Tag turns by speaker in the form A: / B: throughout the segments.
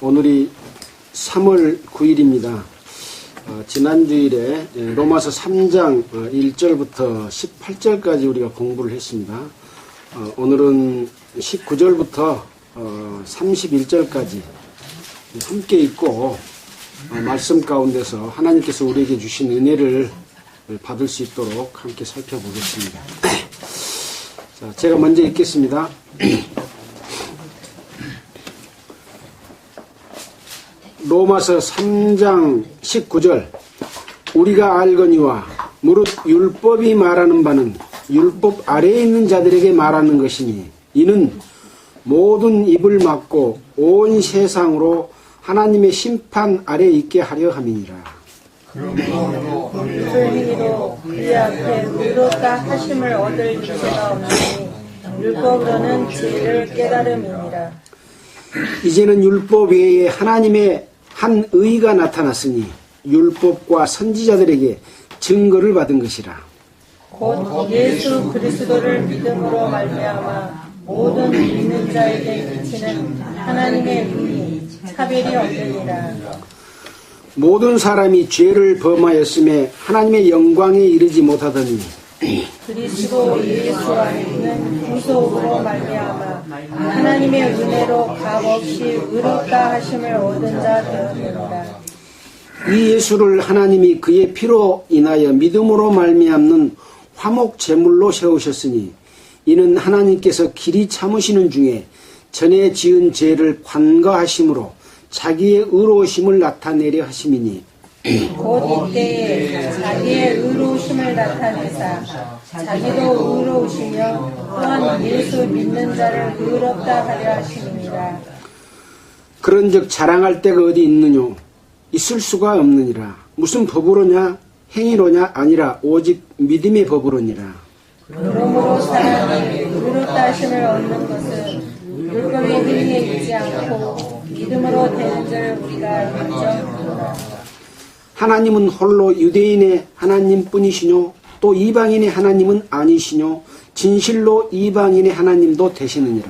A: 오늘이 3월 9일입니다. 지난주일에 로마서 3장 1절부터 18절까지 우리가 공부를 했습니다. 오늘은 19절부터 31절까지 함께 읽고 말씀 가운데서 하나님께서 우리에게 주신 은혜를 받을 수 있도록 함께 살펴보겠습니다. 자, 제가 먼저 읽겠습니다. 로마서 3장 19절 우리가 알거니와 무릇 율법이 말하는 바는 율법 아래에 있는 자들에게 말하는 것이니 이는 모든 입을 막고 온 세상으로 하나님의 심판 아래 있게 하려 함이니라.
B: 그러므로 불행히도 그의 앞에 의롭다 하심을 얻을 기회가 없으니 율법으로는 죄를 깨달음이니라.
A: 이제는 율법 외에 하나님의 한 의가 나타났으니 율법과 선지자들에게 증거를 받은 것이라.
B: 곧 예수 그리스도를 믿음으로 말미암아 모든 믿는 자에게 비치는 하나님의 의이 차별이 없느니라.
A: 모든 사람이 죄를 범하였음에 하나님의 영광에 이르지 못하더니
B: 그리스도 예수 안에 있는 구속으로 말미암아 하나님의 은혜로 값없이 의롭다 하심을 얻은 자 되었느니라.
A: 이 예수를 하나님이 그의 피로 인하여 믿음으로 말미암는 화목 제물로 세우셨으니 이는 하나님께서 길이 참으시는 중에 전에 지은 죄를 관과하심으로 자기의 의로우심을 나타내려 하심이니
B: 곧 이때에 자기의 의로우심을 나타내사 자기도 의로우시며 또한 예수 믿는 자를 의롭다 하려 하심이니라.
A: 그런즉 자랑할 데가 어디 있느뇨? 있을 수가 없느니라. 무슨 법으로냐? 행위로냐? 아니라 오직 믿음의 법으로니라.
B: 그러므로 사람이 의롭다 하심을 얻는 것은 율법의 행위에 있지 않고 믿음으로 되는 줄 우리가 인정하노라.
A: 하나님은 홀로 유대인의 하나님뿐이시뇨? 또 이방인의 하나님은 아니시뇨? 진실로 이방인의 하나님도 되시느니라.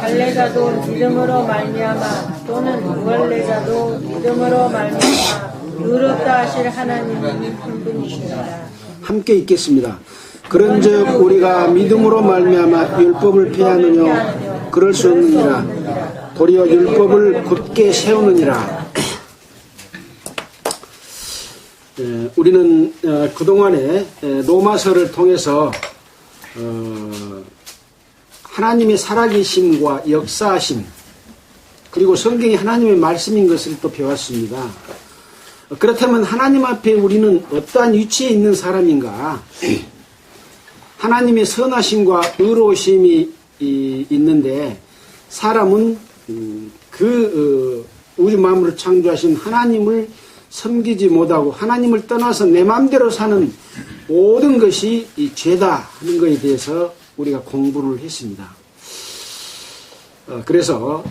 B: 할례자도 믿음으로 말미암아 또는 무할례자도 믿음으로 말미암아 의롭다 하실 하나님은 한 분이시니라.
A: 함께 읽겠습니다. 그런즉 우리가 믿음으로 말미암아 율법을 폐하느뇨? 그럴 수 없느니라. 도리어 율법을 굳게 세우느니라. 우리는 그동안에 로마서를 통해서 하나님의 살아계심과 역사하심 그리고 성경이 하나님의 말씀인 것을 또 배웠습니다. 그렇다면 하나님 앞에 우리는 어떠한 위치에 있는 사람인가? 하나님의 선하심과 의로우심이 있는데 사람은 우주 만물을 창조하신 하나님을 섬기지 못하고 하나님을 떠나서 내 마음대로 사는 모든 것이 이 죄다 하는 것에 대해서 우리가 공부를 했습니다. 그래서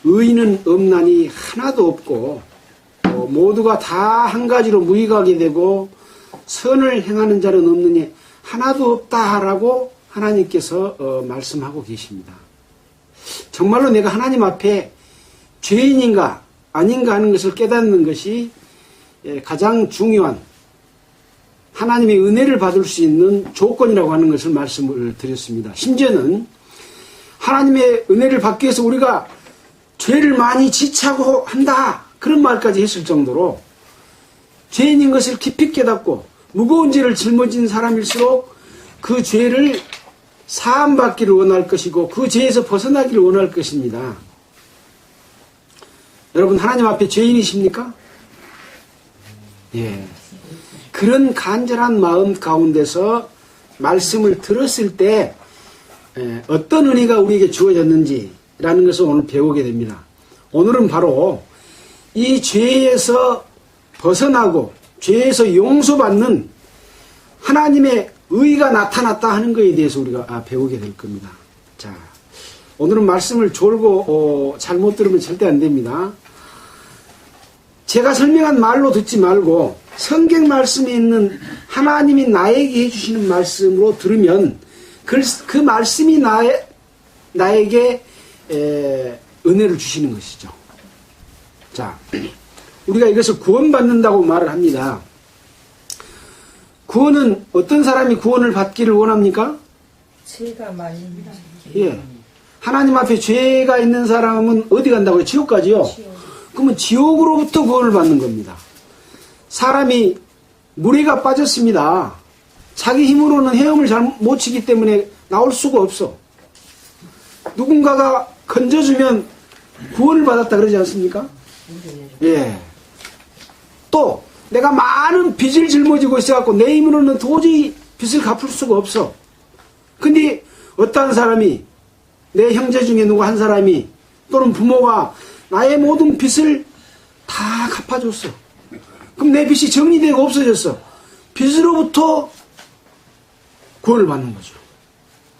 A: 의인은 없나니 하나도 없고 모두가 다 한 가지로 무익하게 되고 선을 행하는 자는 없느니 하나도 없다라고 하나님께서 말씀하고 계십니다. 정말로 내가 하나님 앞에 죄인인가 아닌가 하는 것을 깨닫는 것이 가장 중요한 하나님의 은혜를 받을 수 있는 조건이라고 하는 것을 말씀을 드렸습니다. 심지어는 하나님의 은혜를 받기 위해서 우리가 죄를 많이 지차고 한다 그런 말까지 했을 정도로 죄인인 것을 깊이 깨닫고 무거운 죄를 짊어진 사람일수록 그 죄를 사함받기를 원할 것이고 그 죄에서 벗어나기를 원할 것입니다. 여러분 하나님 앞에 죄인이십니까? 예. 그런 간절한 마음 가운데서 말씀을 들었을 때 어떤 은혜가 우리에게 주어졌는지라는 것을 오늘 배우게 됩니다. 오늘은 바로 이 죄에서 벗어나고 죄에서 용서받는 하나님의 의가 나타났다 하는 것에 대해서 우리가 배우게 될 겁니다. 자, 오늘은 말씀을 졸고 잘못 들으면 절대 안 됩니다. 제가 설명한 말로 듣지 말고 성경 말씀에 있는 하나님이 나에게 해주시는 말씀으로 들으면 그 말씀이 나에게 은혜를 주시는 것이죠. 자, 우리가 이것을 구원받는다고 말을 합니다. 구원은 어떤 사람이 구원을 받기를 원합니까?
B: 죄가 많이
A: 예. 하나님 앞에 죄가 있는 사람은 어디 간다고요? 지옥 가지요? 그러면 지옥으로부터 구원을 받는 겁니다. 사람이 물에가 빠졌습니다. 자기 힘으로는 헤엄을 잘 못 치기 때문에 나올 수가 없어. 누군가가 건져주면 구원을 받았다 그러지 않습니까? 예. 또 내가 많은 빚을 짊어지고 있어갖고 내 힘으로는 도저히 빚을 갚을 수가 없어. 근데 어떠한 사람이, 내 형제 중에 누구 한 사람이 또는 부모가 나의 모든 빚을 다 갚아줬어. 그럼 내 빚이 정리되고 없어졌어. 빚으로부터 구원을 받는 거죠.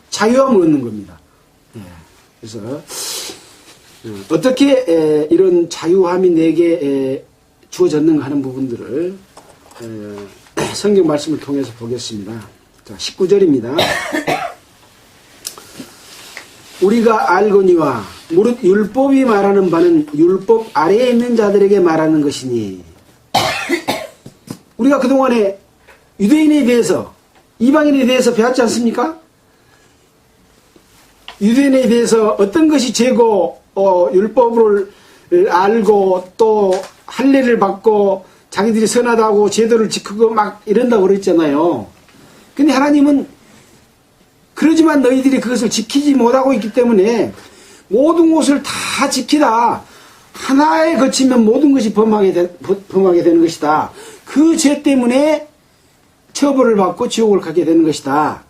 A: 자유함을 얻는 겁니다. 예. 그래서 어떻게 이런 자유함이 내게 주어졌는가 하는 부분들을 성경 말씀을 통해서 보겠습니다. 자, 19절입니다. 우리가 알거니와 무릇 율법이 말하는 바는 율법 아래에 있는 자들에게 말하는 것이니. 우리가 그동안에 유대인에 대해서, 이방인에 대해서 배웠지 않습니까? 유대인에 대해서 어떤 것이 죄고 율법을 알고 또 할례를 받고 자기들이 선하다고 제도를 지키고 막 이런다고 그랬잖아요. 근데 하나님은 그러지만 너희들이 그것을 지키지 못하고 있기 때문에 모든 것을 다 지키다 하나에 거치면 모든 것이 범하게 되는 것이다. 그 죄 때문에 처벌을 받고 지옥을 가게 되는 것이다.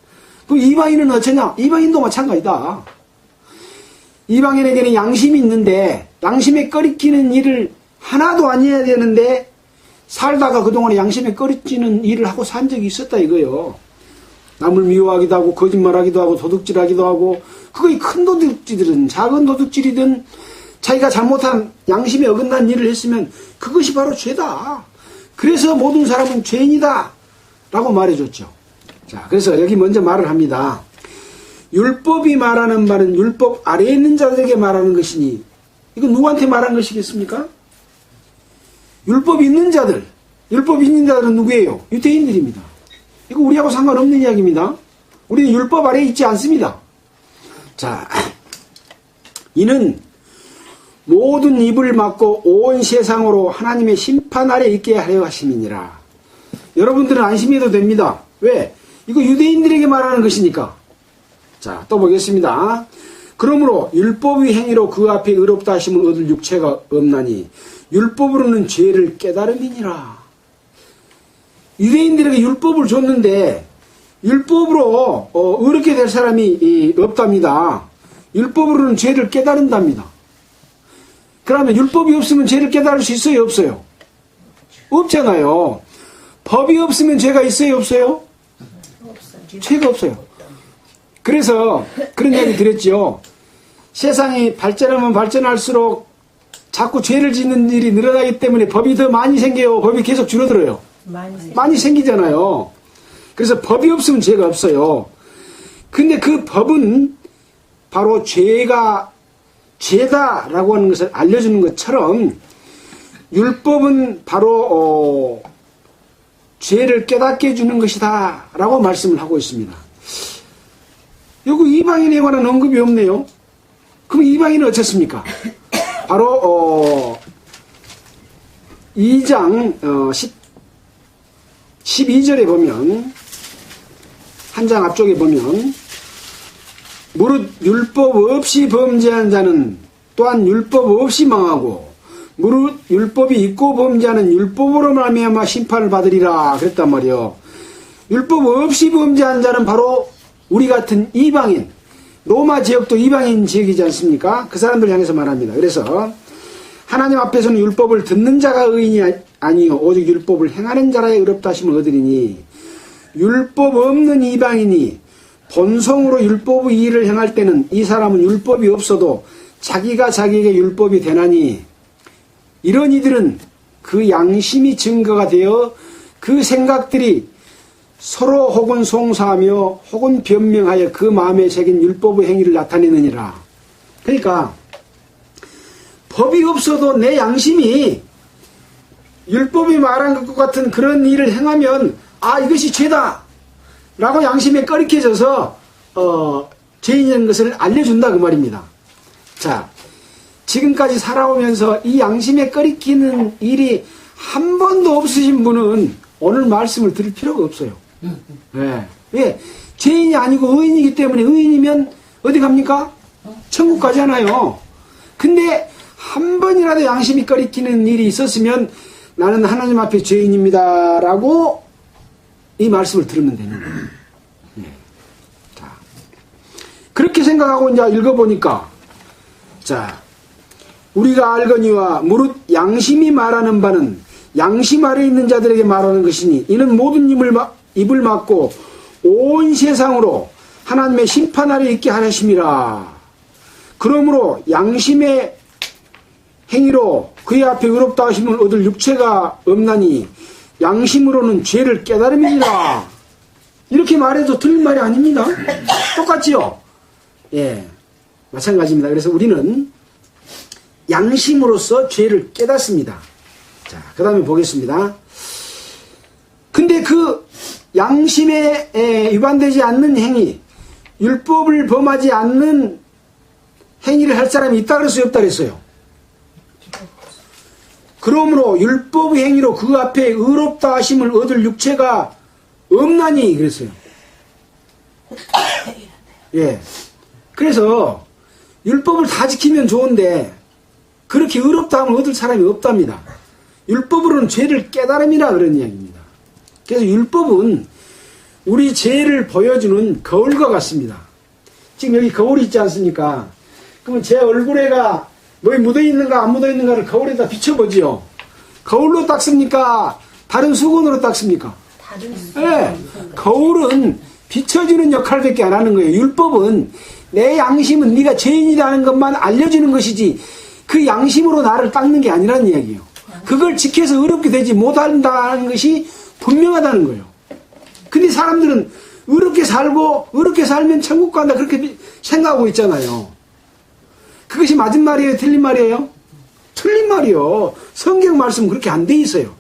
A: 그럼 이방인은 어쩌냐? 이방인도 마찬가지다. 이방인에게는 양심이 있는데 양심에 꺼리끼는 일을 하나도 안 해야 되는데 살다가 그동안에 양심에 꺼리끼는 일을 하고 산 적이 있었다 이거요. 남을 미워하기도 하고 거짓말하기도 하고 도둑질하기도 하고, 그거 큰 도둑질이든 작은 도둑질이든 자기가 잘못한 양심에 어긋난 일을 했으면 그것이 바로 죄다. 그래서 모든 사람은 죄인이다 라고 말해줬죠. 자, 그래서 여기 먼저 말을 합니다. 율법이 말하는 바는 율법 아래에 있는 자들에게 말하는 것이니. 이건 누구한테 말한 것이겠습니까? 율법이 있는 자들. 율법이 있는 자들은 누구예요? 유대인들입니다. 이거 우리하고 상관없는 이야기입니다. 우리는 율법 아래에 있지 않습니다. 자, 이는 모든 입을 막고 온 세상으로 하나님의 심판 아래 있게 하려 하심이니라. 여러분들은 안심해도 됩니다. 왜? 이거 유대인들에게 말하는 것이니까. 자, 또 보겠습니다. 그러므로 율법의 행위로 그 앞에 의롭다 하심을 얻을 육체가 없나니 율법으로는 죄를 깨달음이니라. 유대인들에게 율법을 줬는데 율법으로 의롭게 될 사람이 없답니다. 율법으로는 죄를 깨달은답니다. 그러면 율법이 없으면 죄를 깨달을 수 있어요? 없어요? 없잖아요. 법이 없으면 죄가 있어요? 없어요? 죄가 없어요. 그래서 그런 이야기 드렸죠. 세상이 발전하면 발전할수록 자꾸 죄를 짓는 일이 늘어나기 때문에 법이 더 많이 생겨요? 법이 계속 줄어들어요? 많이 생기잖아요. 그래서 법이 없으면 죄가 없어요. 근데 그 법은 바로 죄다라고 하는 것을 알려주는 것처럼 율법은 바로 죄를 깨닫게 해주는 것이다 라고 말씀을 하고 있습니다. 여기 이방인에 관한 언급이 없네요. 그럼 이방인은 어떻습니까? 바로 2장 12절에 보면, 한 장 앞쪽에 보면, 무릇 율법 없이 범죄한 자는 또한 율법 없이 망하고 무릇 율법이 있고 범죄하는 율법으로 말미암아 심판을 받으리라 그랬단 말이요. 율법 없이 범죄한 자는 바로 우리 같은 이방인, 로마 지역도 이방인 지역이지 않습니까? 그 사람들 향해서 말합니다. 그래서 하나님 앞에서는 율법을 듣는 자가 의인이 아니요 오직 율법을 행하는 자라에 의롭다 하심을 얻으리니, 율법 없는 이방인이 본성으로 율법의 일을 행할 때는 이 사람은 율법이 없어도 자기가 자기에게 율법이 되나니, 이런 이들은 그 양심이 증거가 되어 그 생각들이 서로 혹은 송사하며 혹은 변명하여 그 마음에 새긴 율법의 행위를 나타내느니라. 그러니까 법이 없어도 내 양심이 율법이 말한 것 같은 그런 일을 행하면 아 이것이 죄다 라고 양심에 꺼리켜져서 죄인인 것을 알려준다 그 말입니다. 자, 지금까지 살아오면서 이 양심에 꺼리키는 일이 한 번도 없으신 분은 오늘 말씀을 들을 필요가 없어요. 네. 왜? 죄인이 아니고 의인이기 때문에 의인이면 어디 갑니까? 천국 가잖아요. 근데 한 번이라도 양심이 꺼리키는 일이 있었으면 나는 하나님 앞에 죄인입니다 라고 이 말씀을 들으면 되는 거예요. 네. 자, 그렇게 생각하고 이제 읽어보니까 자, 우리가 알거니와 무릇 양심이 말하는 바는 양심 아래 있는 자들에게 말하는 것이니 이는 모든 입을 막고 온 세상으로 하나님의 심판 아래 있게 하심이라. 그러므로 양심의 행위로 그의 앞에 의롭다 하심을 얻을 육체가 없나니 양심으로는 죄를 깨달음이니라. 이렇게 말해도 틀린 말이 아닙니다. 똑같지요? 예, 마찬가지입니다. 그래서 우리는 양심으로서 죄를 깨닫습니다. 자, 그 다음에 보겠습니다. 근데 그 양심에 위반되지 않는 행위, 율법을 범하지 않는 행위를 할 사람이 있다 그랬어요? 없다 그랬어요? 그러므로 율법의 행위로 그 앞에 의롭다 하심을 얻을 육체가 없나니 그랬어요. 예. 그래서 율법을 다 지키면 좋은데 그렇게 의롭다 함을 얻을 사람이 없답니다. 율법으로는 죄를 깨달음이라 그런 이야기입니다. 그래서 율법은 우리 죄를 보여주는 거울과 같습니다. 지금 여기 거울이 있지 않습니까? 그러면 제 얼굴에가 뭐에 묻어있는가 안 묻어있는가를 거울에다 비춰보지요. 거울로 닦습니까? 다른 수건으로 닦습니까? 네. 거울은 비춰주는 역할밖에 안 하는 거예요. 율법은 내 양심은 네가 죄인이라는 것만 알려주는 것이지 그 양심으로 나를 닦는 게 아니라는 이야기예요. 그걸 지켜서 의롭게 되지 못한다는 것이 분명하다는 거예요. 근데 사람들은 의롭게 살고 의롭게 살면 천국 간다 그렇게 생각하고 있잖아요. 그것이 맞은 말이에요? 틀린 말이에요? 틀린 말이요. 성경 말씀은 그렇게 안 돼 있어요.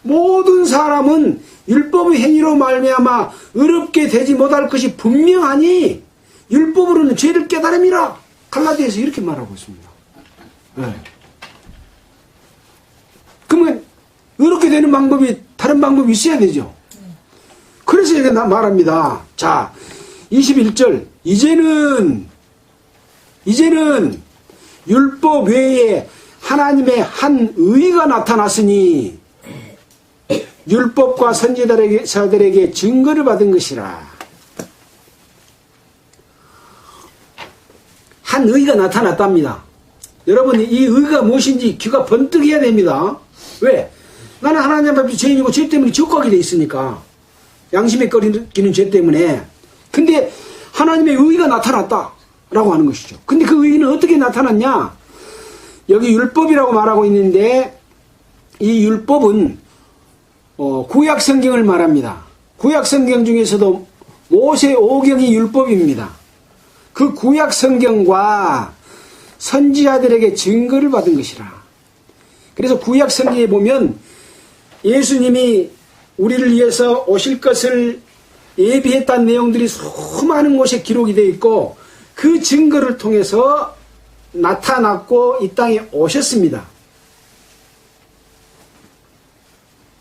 A: 모든 사람은 율법의 행위로 말미암아 의롭게 되지 못할 것이 분명하니 율법으로는 죄를 깨달음이라. 갈라디아에서 이렇게 말하고 있습니다. 네. 그러면 의롭게 되는 방법이 다른 방법이 있어야 되죠. 그래서 이렇게 말합니다. 자, 21절 이제는 율법 외에 하나님의 한 의가 나타났으니 율법과 선지자들에게 증거를 받은 것이라. 한 의가 나타났답니다. 여러분 이 의가 무엇인지 귀가 번뜩해야 됩니다. 왜? 나는 하나님 앞에 죄인이고 죄 때문에 지옥 가게 돼 있으니까. 양심에 꺼리는 죄 때문에. 근데 하나님의 의가 나타났다 라고 하는 것이죠. 근데 그 의는 어떻게 나타났냐? 여기 율법이라고 말하고 있는데 이 율법은 구약 성경을 말합니다. 구약 성경 중에서도 모세 오경이 율법입니다. 그 구약 성경과 선지자들에게 증거를 받은 것이라. 그래서 구약 성경에 보면 예수님이 우리를 위해서 오실 것을 예비했다는 내용들이 수많은 곳에 기록이 되어 있고 그 증거를 통해서 나타났고 이 땅에 오셨습니다.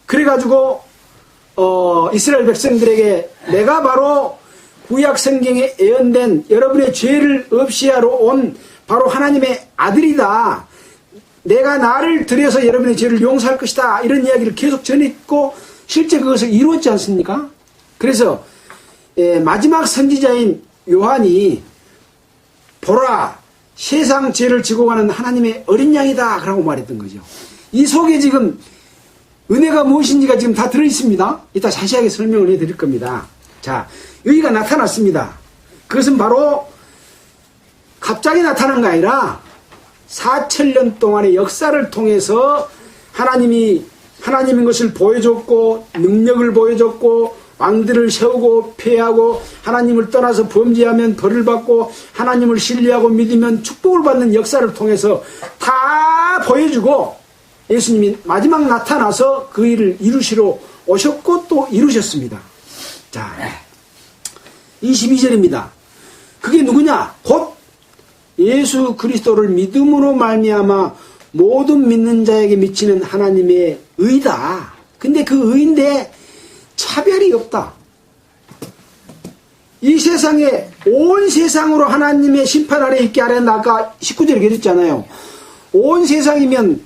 A: 그래가지고 이스라엘 백성들에게 내가 바로 구약 성경에 예언된 여러분의 죄를 없이하러 온 바로 하나님의 아들이다. 내가 나를 들여서 여러분의 죄를 용서할 것이다. 이런 이야기를 계속 전했고 실제 그것을 이루었지 않습니까? 그래서 마지막 선지자인 요한이 보라 세상 죄를 지고 가는 하나님의 어린 양이다 라고 말했던 거죠. 이 속에 지금 은혜가 무엇인지가 지금 다 들어있습니다. 이따 자세하게 설명을 해드릴 겁니다. 자, 의가 나타났습니다. 그것은 바로 갑자기 나타난 게 아니라 4,000년 동안의 역사를 통해서 하나님이 하나님인 것을 보여줬고 능력을 보여줬고 왕들을 세우고 폐하고 하나님을 떠나서 범죄하면 벌을 받고 하나님을 신뢰하고 믿으면 축복을 받는 역사를 통해서 다 보여주고 예수님이 마지막 나타나서 그 일을 이루시러 오셨고 또 이루셨습니다. 자, 22절입니다. 그게 누구냐? 곧 예수 그리스도를 믿음으로 말미암아 모든 믿는 자에게 미치는 하나님의 의다. 근데 그 의인데 차별이 없다. 이 세상에 온 세상으로 하나님의 심판 아래 있게 하려는 아까 19절에 그랬잖아요. 온 세상이면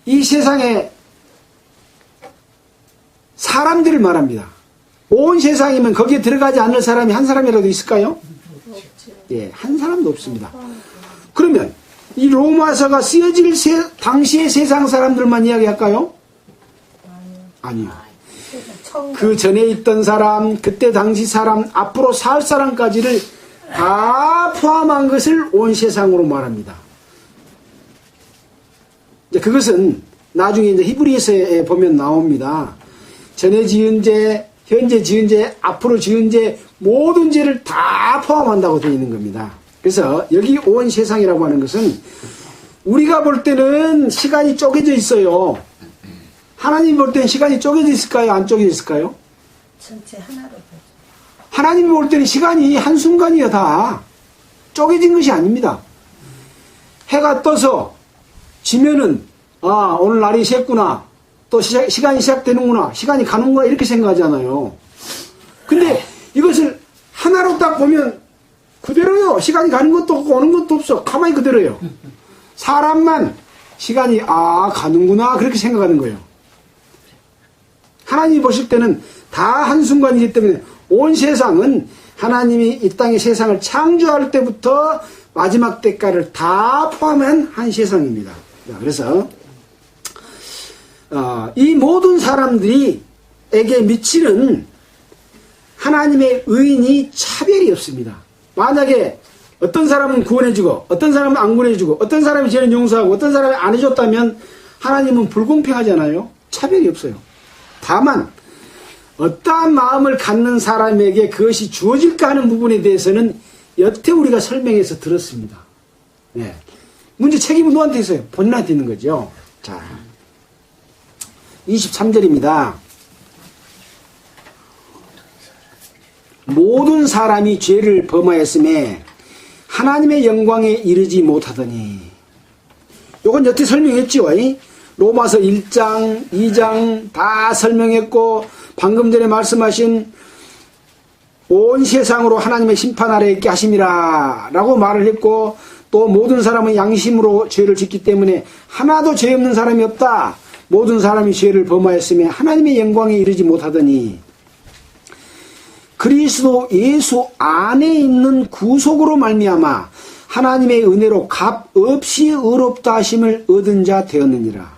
A: 이 세상에 사람들을 말합니다. 온 세상이면 거기에 들어가지 않을 사람이 한 사람이라도 있을까요? 예, 한 사람도 없습니다. 그러면 이 로마서가 쓰여질 당시의 세상 사람들만 이야기할까요? 아니요. 그 전에 있던 사람, 그때 당시 사람, 앞으로 살 사람까지를 다 포함한 것을 온 세상으로 말합니다. 이제 그것은 나중에 이제 히브리서에 보면 나옵니다. 전에 지은 죄, 현재 지은 죄, 앞으로 지은 죄, 모든 죄를 다 포함한다고 되어 있는 겁니다. 그래서 여기 온 세상이라고 하는 것은 우리가 볼 때는 시간이 쪼개져 있어요. 하나님 볼 때는 시간이 쪼개져 있을까요? 안 쪼개져 있을까요?
B: 전체 하나로 보죠.
A: 하나님 볼 때는 시간이 한순간이에요. 다 쪼개진 것이 아닙니다. 해가 떠서 지면은 오늘 날이 샜구나, 또 시간이 시작되는구나, 시간이 가는구나 이렇게 생각하잖아요. 근데 이것을 하나로 딱 보면 그대로요. 시간이 가는 것도 없고 오는 것도 없어. 가만히 그대로요. 사람만 시간이 가는구나 그렇게 생각하는 거예요. 하나님이 보실 때는 다 한순간이기 때문에 온 세상은 하나님이 이 땅의 세상을 창조할 때부터 마지막 때까지를 다 포함한 한 세상입니다. 그래서 이 모든 사람들에게 미치는 하나님의 의인이 차별이 없습니다. 만약에 어떤 사람은 구원해주고 어떤 사람은 안 구원해주고 어떤 사람이 죄는 용서하고 어떤 사람이 안 해줬다면 하나님은 불공평하잖아요. 차별이 없어요. 다만 어떠한 마음을 갖는 사람에게 그것이 주어질까 하는 부분에 대해서는 여태 우리가 설명해서 들었습니다. 네. 문제 책임은 누구한테 있어요? 본인한테 있는 거죠. 자, 23절입니다. 모든 사람이 죄를 범하였음에 하나님의 영광에 이르지 못하더니, 요건 여태 설명했죠. 로마서 1장, 2장 다 설명했고, 방금 전에 말씀하신 온 세상으로 하나님의 심판 아래 있게 하심이라 라고 말을 했고, 또 모든 사람은 양심으로 죄를 짓기 때문에 하나도 죄 없는 사람이 없다. 모든 사람이 죄를 범하였으며 하나님의 영광에 이르지 못하더니 그리스도 예수 안에 있는 구속으로 말미암아 하나님의 은혜로 값 없이 의롭다 하심을 얻은 자 되었느니라.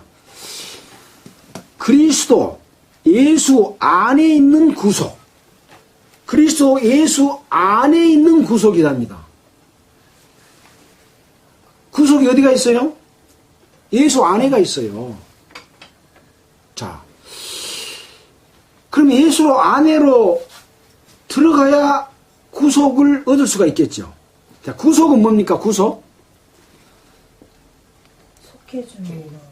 A: 그리스도 예수 안에 있는 구속, 그리스도 예수 안에 있는 구속이랍니다. 구속이 어디가 있어요? 예수 안에가 있어요. 자, 그럼 예수 안에로 들어가야 구속을 얻을 수가 있겠죠. 자, 구속은 뭡니까? 구속?
B: 속해주는 거.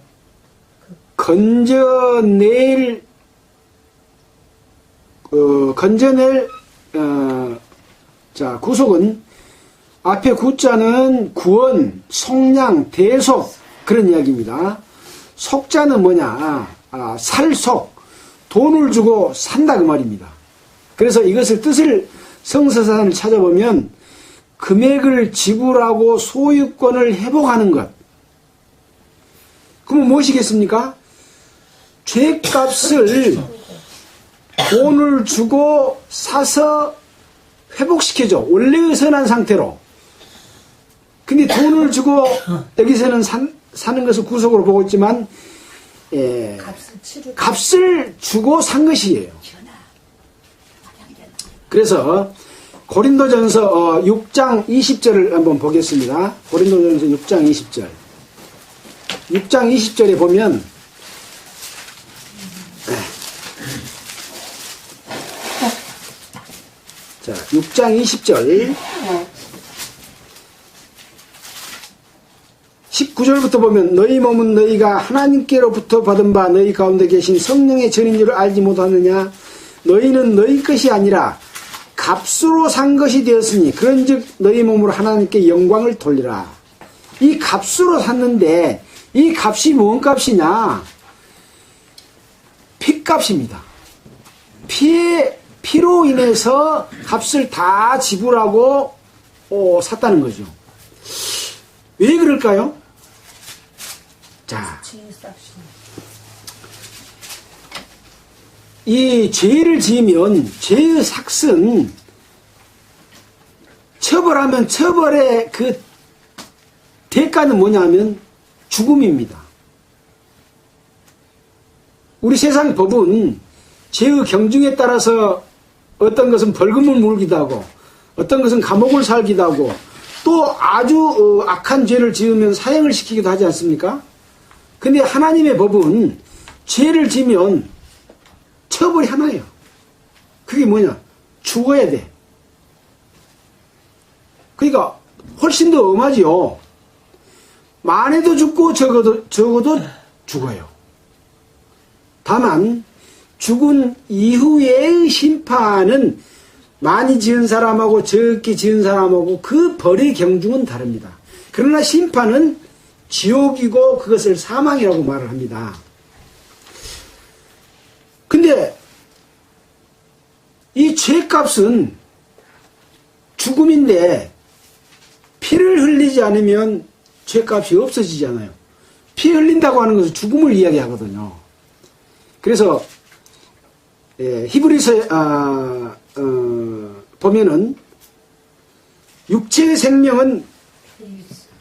A: 자, 구속은 앞에 구자는 구원, 속량, 대속 그런 이야기입니다. 속자는 뭐냐? 살속, 돈을 주고 산다 그 말입니다. 그래서 이것을 뜻을 성서사를 찾아보면 금액을 지불하고 소유권을 회복하는 것. 그러면 무엇이겠습니까? 죄값을 돈을 주고 사서 회복시켜줘. 원래의 선한 상태로. 근데 돈을 주고 여기서는 사는 것을 구속으로 보고 있지만 값을 주고 산 것이에요. 그래서 고린도전서 6장 20절을 한번 보겠습니다. 고린도전서 6장 20절. 6장 20절에 보면 자, 6장 20절. 19절부터 보면 너희 몸은 너희가 하나님께로부터 받은 바 너희 가운데 계신 성령의 전인 줄 알지 못하느냐. 너희는 너희 것이 아니라 값으로 산 것이 되었으니 그런즉 너희 몸으로 하나님께 영광을 돌리라. 이 값으로 샀는데 이 값이 뭔 값이냐? 피값입니다. 피로 인해서 값을 다 지불하고 샀다는 거죠. 왜 그럴까요? 자, 이 죄를 지으면 죄의 삭은 처벌하면 처벌의 그 대가는 뭐냐면 죽음입니다. 우리 세상 법은 죄의 경중에 따라서 어떤 것은 벌금을 물기도 하고 어떤 것은 감옥을 살기도 하고 또 아주 악한 죄를 지으면 사형을 시키기도 하지 않습니까? 근데 하나님의 법은 죄를 지면 처벌이 하나예요. 그게 뭐냐? 죽어야 돼. 그러니까 훨씬 더 엄하지요. 많이도 죽고 적어도 죽어요. 다만 죽은 이후의 심판은 많이 지은 사람하고 적게 지은 사람하고 그 벌의 경중은 다릅니다. 그러나 심판은 지옥이고 그것을 사망이라고 말을 합니다. 근데 이 죄값은 죽음인데 피를 흘리지 않으면 죄값이 없어지잖아요. 피 흘린다고 하는 것은 죽음을 이야기하거든요. 그래서 히브리서 보면은 육체의 생명은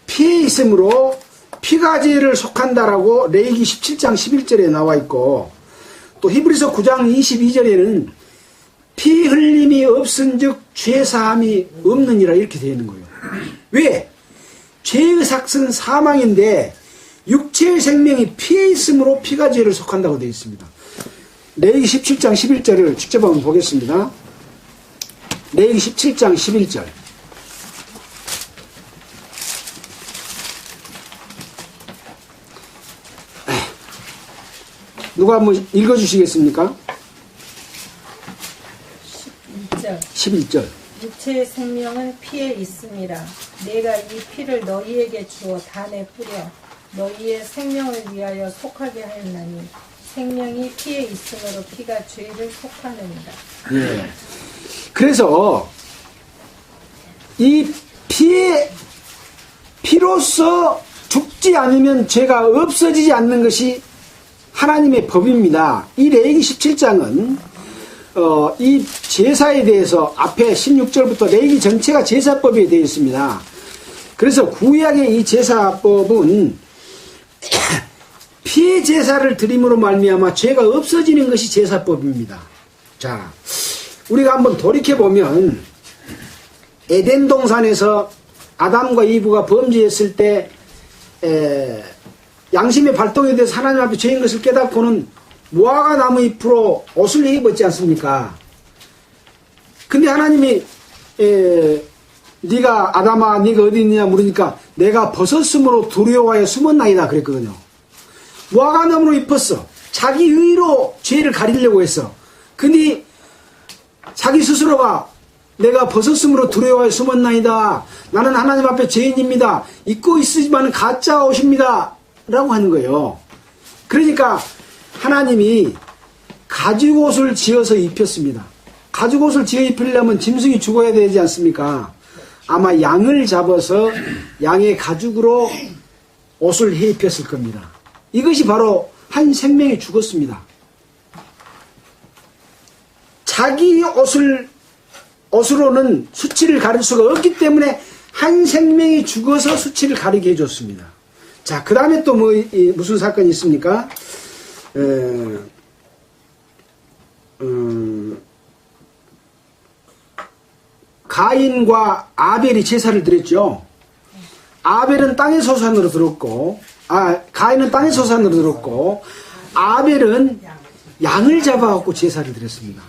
A: 피에 있으므로 피가 죄를 속한다라고 레위기 17장 11절에 나와 있고 또 히브리서 9장 22절에는 피 흘림이 없은즉 죄사함이 없느니라 이렇게 되어 있는 거예요. 왜? 죄의 삭은 사망인데 육체의 생명이 피에 있으므로 피가 죄를 속한다고 되어 있습니다. 레위기 17장 11절을 직접 한번 보겠습니다. 레위기 17장 11절. 누가 한번 읽어주시겠습니까?
B: 11절.
A: 11절.
B: 육체의 생명은 피에 있음이라. 내가 이 피를 너희에게 주어 단에 뿌려 너희의 생명을 위하여 속하게 하였나니 생명이 피에 있으므로 피가 죄를 속하느니라.
A: 예. 그래서 이 피로서 죽지 않으면 죄가 없어지지 않는 것이 하나님의 법입니다. 이 레위기 17장은 이 제사에 대해서 앞에 16절부터 레위기 전체가 제사법에 되어 있습니다. 그래서 구약의 이 제사법은 피의 제사를 드림으로 말미암아 죄가 없어지는 것이 제사법입니다. 자, 우리가 한번 돌이켜보면 에덴 동산에서 아담과 이브가 범죄했을 때 양심의 발동에 대해서 하나님 앞에 죄인 것을 깨닫고는 무화과 나무 잎으로 옷을 입었지 않습니까? 근데 하나님이 네가 아담아 네가 어디 있느냐 물으니까 내가 벗었으므로 두려워하여 숨었나이다 그랬거든요. 무화과 나무로 입었어. 자기 의로 죄를 가리려고 했어. 근데 자기 스스로가 내가 벗었으므로 두려워하여 숨었나이다. 나는 하나님 앞에 죄인입니다. 입고 있으지만 가짜 옷입니다. 라고 하는 거예요. 그러니까 하나님이 가죽옷을 지어서 입혔습니다. 가죽옷을 지어 입히려면 짐승이 죽어야 되지 않습니까? 아마 양을 잡아서 양의 가죽으로 옷을 해 입혔을 겁니다. 이것이 바로 한 생명이 죽었습니다. 자기 옷으로는 수치를 가릴 수가 없기 때문에 한 생명이 죽어서 수치를 가리게 해줬습니다. 자, 그 다음에 또 무슨 사건이 있습니까? 가인과 아벨이 제사를 드렸죠. 아벨은 땅의 소산으로 들었고, 가인은 땅의 소산으로 들었고, 아벨은 양을 잡아갖고 제사를 드렸습니다.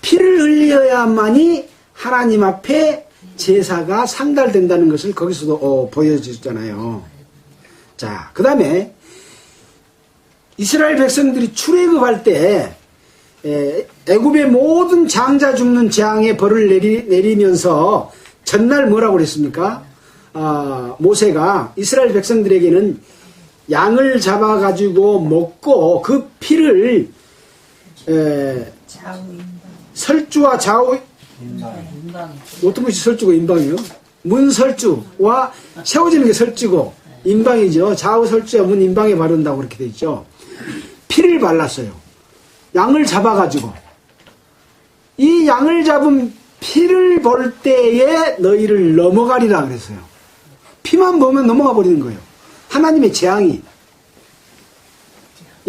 A: 피를 흘려야만이 하나님 앞에 제사가 상달된다는 것을 거기서도 보여주잖아요. 자, 그 다음에 이스라엘 백성들이 출애굽할 때 애굽의 모든 장자 죽는 재앙의 벌을 내리면서 전날 뭐라고 그랬습니까? 모세가 이스라엘 백성들에게는 양을 잡아가지고 먹고 그 피를 설주와 좌우 어떤 것이 설주고 임방이요? 문설주와 세워지는 게 설주고 임방이죠. 좌우 설주와 문 임방에 바른다고 그렇게 되어 있죠. 피를 발랐어요. 양을 잡아가지고 이 양을 잡은 피를 볼 때에 너희를 넘어가리라 그랬어요. 피만 보면 넘어가 버리는 거예요. 하나님의 재앙이.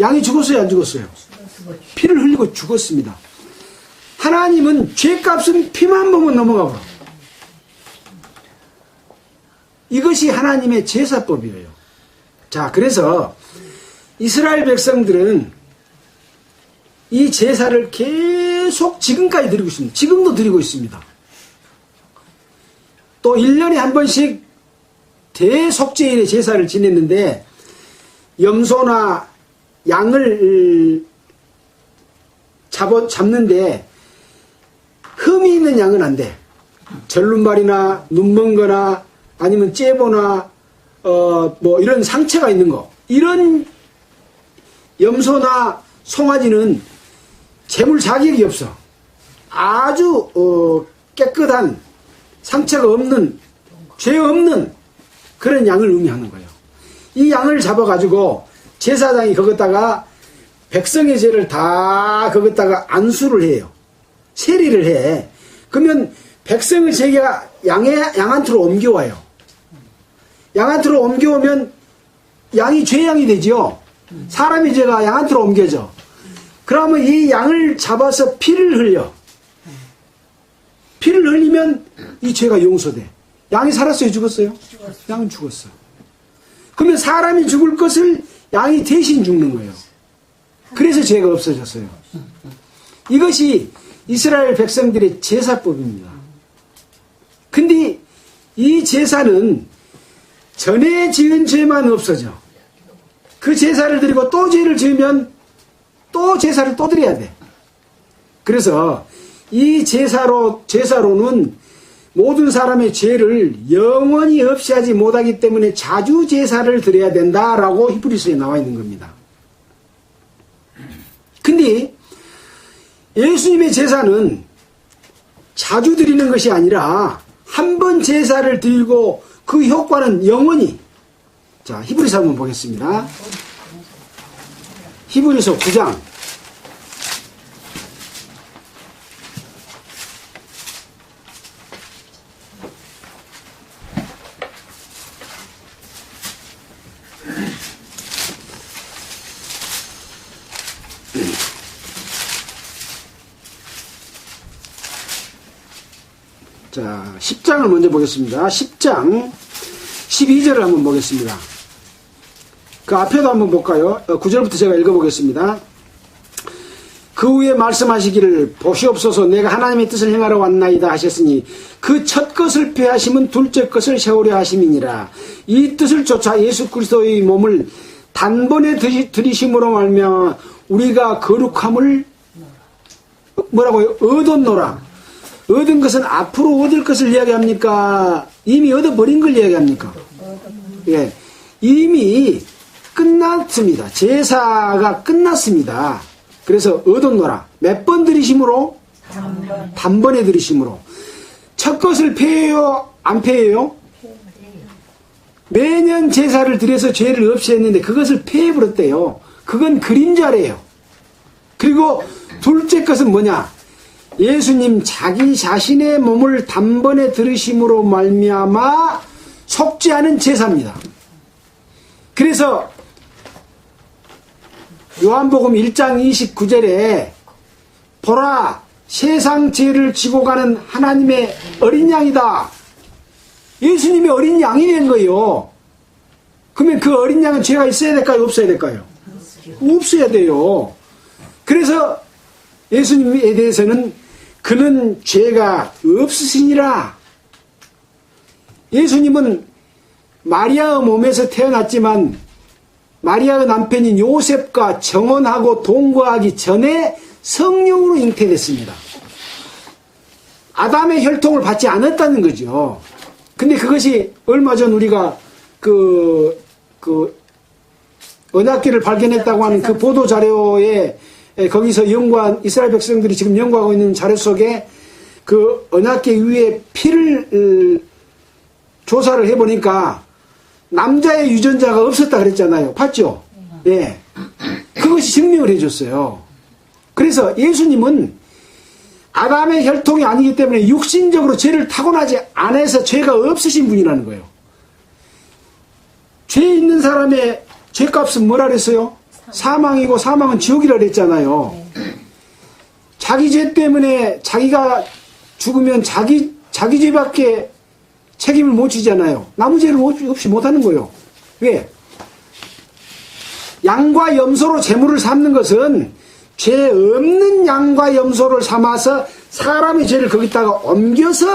A: 양이 죽었어요, 안 죽었어요? 피를 흘리고 죽었습니다. 하나님은 죄값은 피만 보면 넘어가 버려. 이것이 하나님의 제사법이에요. 자, 그래서 이스라엘 백성들은 이 제사를 계속 지금까지 드리고 있습니다. 지금도 드리고 있습니다. 또 1년에 한 번씩 대속죄일의 제사를 지냈는데 염소나 양을 잡는데 흠이 있는 양은 안 돼. 절름발이나 눈먼 거나 아니면 째보나 뭐 이런 상처가 있는 거, 이런 염소나 송아지는 제물 자격이 없어. 아주 깨끗한 상처가 없는, 죄 없는 그런 양을 의미하는 거예요. 이 양을 잡아가지고 제사장이 거기다가 백성의 죄를 다 거기다가 안수를 해요. 세리를 해. 그러면 백성의 죄가 양한테로 옮겨와요. 양한테로 옮겨오면 양이 죄양이 되죠. 사람의 죄가 양한테로 옮겨져. 그러면 이 양을 잡아서 피를 흘려. 피를 흘리면 이 죄가 용서돼. 양이 살았어요, 죽었어요? 양은 죽었어. 그러면 사람이 죽을 것을 양이 대신 죽는 거예요. 그래서 죄가 없어졌어요. 이것이 이스라엘 백성들의 제사법입니다. 근데 이 제사는 전에 지은 죄만 없어져. 그 제사를 드리고 또 죄를 지으면 또 제사를 또 드려야 돼. 그래서 이 제사로는 모든 사람의 죄를 영원히 없이 하지 못하기 때문에 자주 제사를 드려야 된다라고 히브리서에 나와 있는 겁니다. 근데 예수님의 제사는 자주 드리는 것이 아니라 한 번 제사를 드리고 그 효과는 영원히. 자, 히브리서 한번 보겠습니다. 히브리서 9장. 자, 10장을 먼저 보겠습니다. 10장 12절을 한번 보겠습니다. 그 앞에도 한번 볼까요? 9절부터 제가 읽어보겠습니다. 그 후에 말씀하시기를 보시옵소서 내가 하나님의 뜻을 행하러 왔나이다 하셨으니 그 첫 것을 폐하심은 둘째 것을 세우려 하심이니라. 이 뜻을 쫓아 예수 그리스도의 몸을 단번에 들이심으로 말미암아 우리가 거룩함을 뭐라고요? 얻었노라. 얻은 것은 앞으로 얻을 것을 이야기합니까? 이미 얻어버린 걸 이야기합니까? 예, 이미 끝났습니다. 제사가 끝났습니다. 그래서 얻었노라. 몇 번 들이심으로? 단번에 들이심으로. 첫 것을 폐해요? 안 폐해요? 매년 제사를 드려서 죄를 없애했는데 그것을 폐해버렸대요. 그건 그림자래요. 그리고 둘째 것은 뭐냐? 예수님 자기 자신의 몸을 단번에 들으심으로 말미암아 속죄하는 제사입니다. 그래서 요한복음 1장 29절에 보라 세상 죄를 지고 가는 하나님의 어린 양이다. 예수님이 어린 양이 된 거예요. 그러면 그 어린 양은 죄가 있어야 될까요? 없어야 될까요? 없어야 돼요. 그래서 예수님에 대해서는 그는 죄가 없으시니라. 예수님은 마리아의 몸에서 태어났지만 마리아의 남편인 요셉과 정혼하고 동거하기 전에 성령으로 잉태됐습니다. 아담의 혈통을 받지 않았다는 거죠. 근데 그것이 얼마 전 우리가 언약궤를 발견했다고 하는 그 보도 자료에 거기서 연구한 이스라엘 백성들이 지금 연구하고 있는 자료 속에 그 언약궤 위에 피를 조사를 해보니까 남자의 유전자가 없었다 그랬잖아요. 봤죠? 예. 그것이 증명을 해줬어요. 그래서 예수님은 아담의 혈통이 아니기 때문에 육신적으로 죄를 타고나지 않아서 죄가 없으신 분이라는 거예요. 죄 있는 사람의 죄값은 뭐라 그랬어요? 사망이고 사망은 지옥이라 그랬잖아요. 자기 죄 때문에 자기가 죽으면 자기 죄밖에 책임을 못 지잖아요. 남의 죄를 없이 못하는 거예요. 왜? 양과 염소로 제물을 삼는 것은 죄 없는 양과 염소를 삼아서 사람의 죄를 거기다가 옮겨서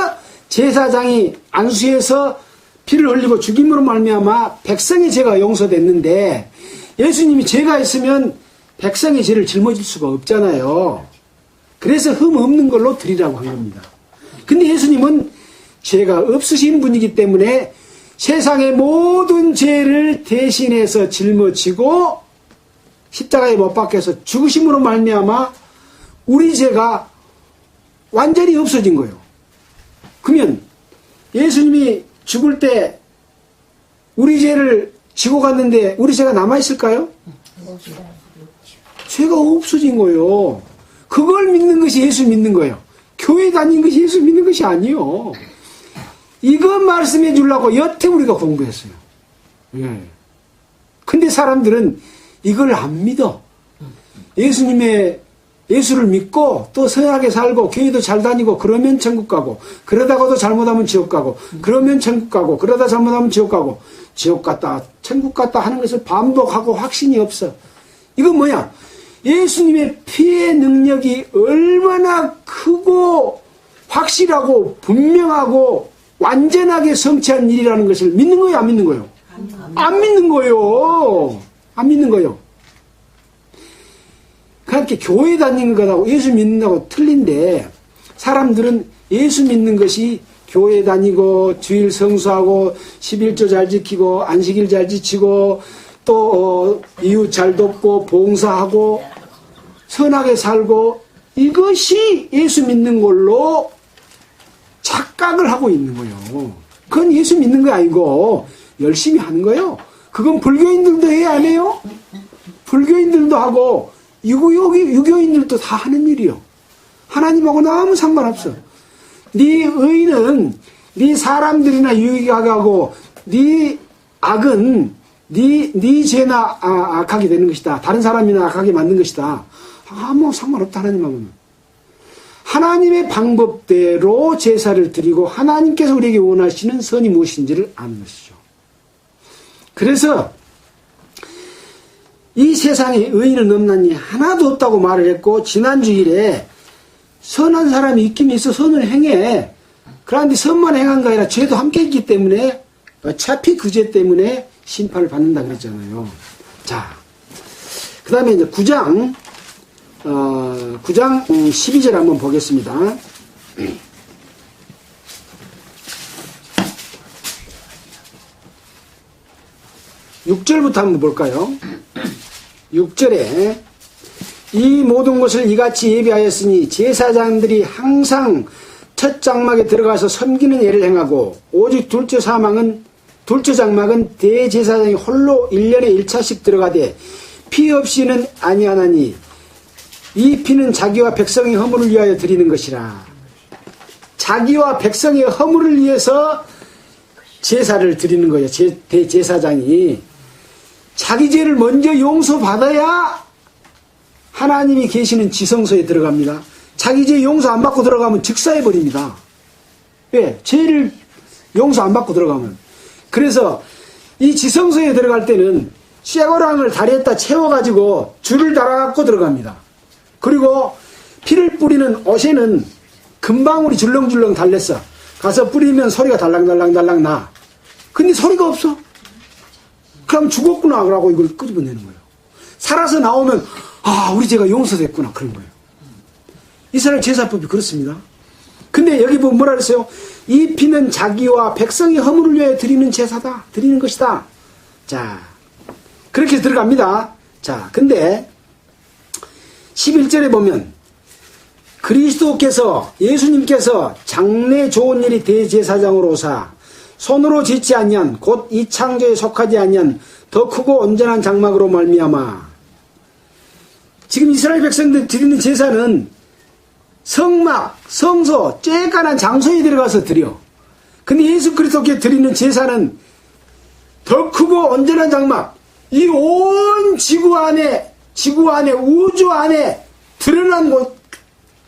A: 제사장이 안수해서 피를 흘리고 죽임으로 말미암아 백성의 죄가 용서됐는데, 예수님이 죄가 있으면 백성의 죄를 짊어질 수가 없잖아요. 그래서 흠 없는 걸로 드리라고 한 겁니다. 근데 예수님은 죄가 없으신 분이기 때문에 세상의 모든 죄를 대신해서 짊어지고 십자가에 못 박혀서 죽으심으로 말미암아 우리 죄가 완전히 없어진 거예요. 그러면 예수님이 죽을 때 우리 죄를 지고 갔는데 우리 죄가 남아있을까요? 죄가 없어진 거예요. 그걸 믿는 것이 예수 믿는 거예요. 교회 다니는 것이 예수 믿는 것이 아니에요. 이거 말씀해 주려고 여태 우리가 공부했어요. 예. 근데 사람들은 이걸 안 믿어. 예수를 믿고 또 선하게 살고 교회도 잘 다니고 그러면 천국 가고, 그러다가도 잘못하면 지옥 가고, 그러면 천국 가고, 그러다 잘못하면 지옥 가고, 지옥 갔다 천국 갔다 하는 것을 반복하고 확신이 없어. 이건 뭐야? 예수님의 피의 능력이 얼마나 크고 확실하고 분명하고 완전하게 성취한 일이라는 것을 믿는 거예요, 안 믿는 거예요? 안 믿는 거예요. 안 믿는 거예요. 그렇게 교회 다니는 것하고 예수 믿는다고 틀린데, 사람들은 예수 믿는 것이 교회 다니고 주일 성수하고 11조 잘 지키고 안식일 잘 지키고 또 이웃 잘 돕고 봉사하고 선하게 살고, 이것이 예수 믿는 걸로 착각을 하고 있는 거예요. 그건 예수 믿는 거 아니고 열심히 하는 거예요. 그건 불교인들도 해야 안 해요? 불교인들도 하고 유교인들도 다 하는 일이요. 하나님하고는 아무 상관없어. 네 의는 네 사람들이나 유익하게 하고 네 악은 네 죄나 악하게 되는 것이다. 다른 사람이나 악하게 만든 것이다. 아무 상관없다, 하나님하고는. 하나님의 방법대로 제사를 드리고 하나님께서 우리에게 원하시는 선이 무엇인지를 아는 것이죠. 그래서 이 세상에 의인은 없나니 하나도 없다고 말을 했고, 지난주일에 선한 사람이 있긴 있어 선을 행해. 그런데 선만 행한 거 아니라 죄도 함께 있기 때문에 어차피 그 죄 때문에 심판을 받는다 그랬잖아요. 자, 그 다음에 이제 9장 12절 한번 보겠습니다. 6절부터 한번 볼까요? 6절에 이 모든 것을 이같이 예비하였으니 제사장들이 항상 첫 장막에 들어가서 섬기는 예를 행하고, 오직 둘째 장막은 대제사장이 홀로 1년에 1차씩 들어가되 피 없이는 아니하나니 이 피는 자기와 백성의 허물을 위하여 드리는 것이라. 자기와 백성의 허물을 위해서 제사를 드리는 거예요. 대제사장이 자기 죄를 먼저 용서받아야 하나님이 계시는 지성소에 들어갑니다. 자기 죄 용서 안 받고 들어가면 즉사해버립니다. 왜? 죄를 용서 안 받고 들어가면. 그래서 이 지성소에 들어갈 때는 쇠고랑을 다리에다 채워가지고 줄을 달아갖고 들어갑니다. 그리고 피를 뿌리는 옷에는 금방울이 줄렁줄렁 달렸어. 가서 뿌리면 소리가 달랑달랑달랑 나. 근데 소리가 없어. 그럼 죽었구나 그러고 이걸 끄집어내는 거예요. 살아서 나오면 우리 죄가 용서됐구나 그런 거예요. 이스라엘 제사법이 그렇습니다. 근데 여기 보면 뭐라 그랬어요? 이 피는 자기와 백성의 허물을 위해 드리는 제사다. 드리는 것이다. 자, 그렇게 들어갑니다. 자, 근데 11절에 보면 그리스도께서 예수님께서 장래 좋은 일이 대제사장으로 오사 손으로 짓지 아니한 곧 이 창조에 속하지 아니한 더 크고 온전한 장막으로 말미암아. 지금 이스라엘 백성들 드리는 제사는 성막, 성소, 쬐깐한 장소에 들어가서 드려. 근데 예수 그리스도께 드리는 제사는 더 크고 온전한 장막, 이 온 지구 안에 우주 안에 드러난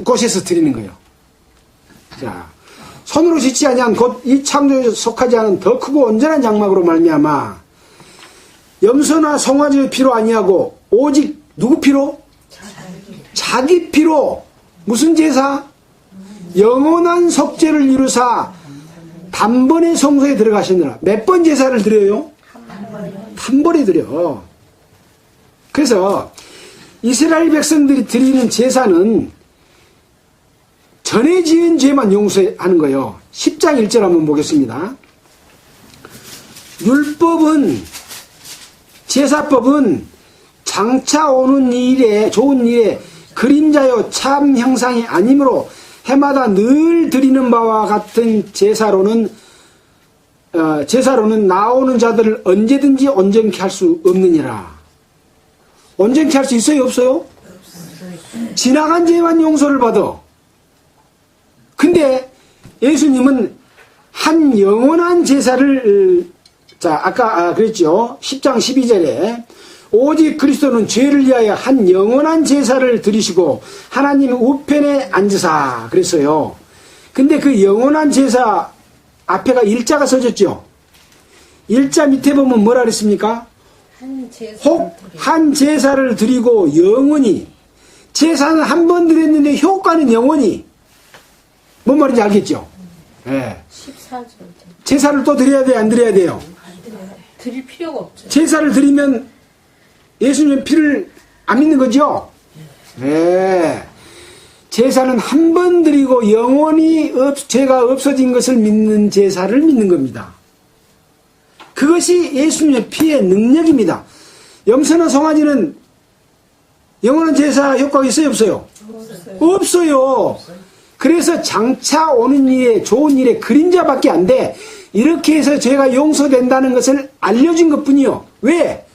A: 곳에서 드리는 거예요. 자, 손으로 짓지 아니한 곧 이 창조에 속하지 않은 더 크고 온전한 장막으로 말미암아 염소나 송아지의 피로 아니하고 오직 누구 피로? 자기 피로. 무슨 제사? 영원한 속죄를 이루사 단번에 성소에 들어가시느라. 몇 번 제사를 드려요? 한 번에 드려. 그래서 이스라엘 백성들이 드리는 제사는 전에 지은 죄만 용서하는 거예요. 10장 1절 한번 보겠습니다. 율법은, 제사법은 장차 오는 일에, 좋은 일에 그림자요 참 형상이 아니므로 해마다 늘 드리는 바와 같은 제사로는 나오는 자들을 언제든지 온전케 할 수 없느니라. 온전케 할 수 있어요? 없어요? 지나간 죄만 용서를 받아. 근데 예수님은 한 영원한 제사를, 자, 아까 그랬죠. 10장 12절에 오직 그리스도는 죄를 위하여 한 영원한 제사를 드리시고 하나님 우편에 앉으사 그랬어요. 근데 그 영원한 제사 앞에가 일자가 써졌죠. 일자 밑에 보면 뭐라 그랬습니까? 혹 한 제사를 드리고 영원히. 제사는 한 번 드렸는데 효과는 영원히. 뭔 말인지 알겠죠? 네.
B: 14절.
A: 제사를 또 드려야 돼요? 안 드려야 돼요?
B: 드릴 필요가 없죠.
A: 제사를 드리면 예수님 피를 안 믿는 거죠? 네. 제사는 한 번 드리고 영원히 죄가 없어진 것을 믿는 제사를 믿는 겁니다. 그것이 예수님의 피의 능력입니다. 염소나 송아지는 영원한 제사 효과가 있어요? 없어요? 없어요. 그래서 장차 오는 일에, 좋은 일에 그림자밖에 안 돼. 이렇게 해서 죄가 용서된다는 것을 알려준 것 뿐이요. 왜?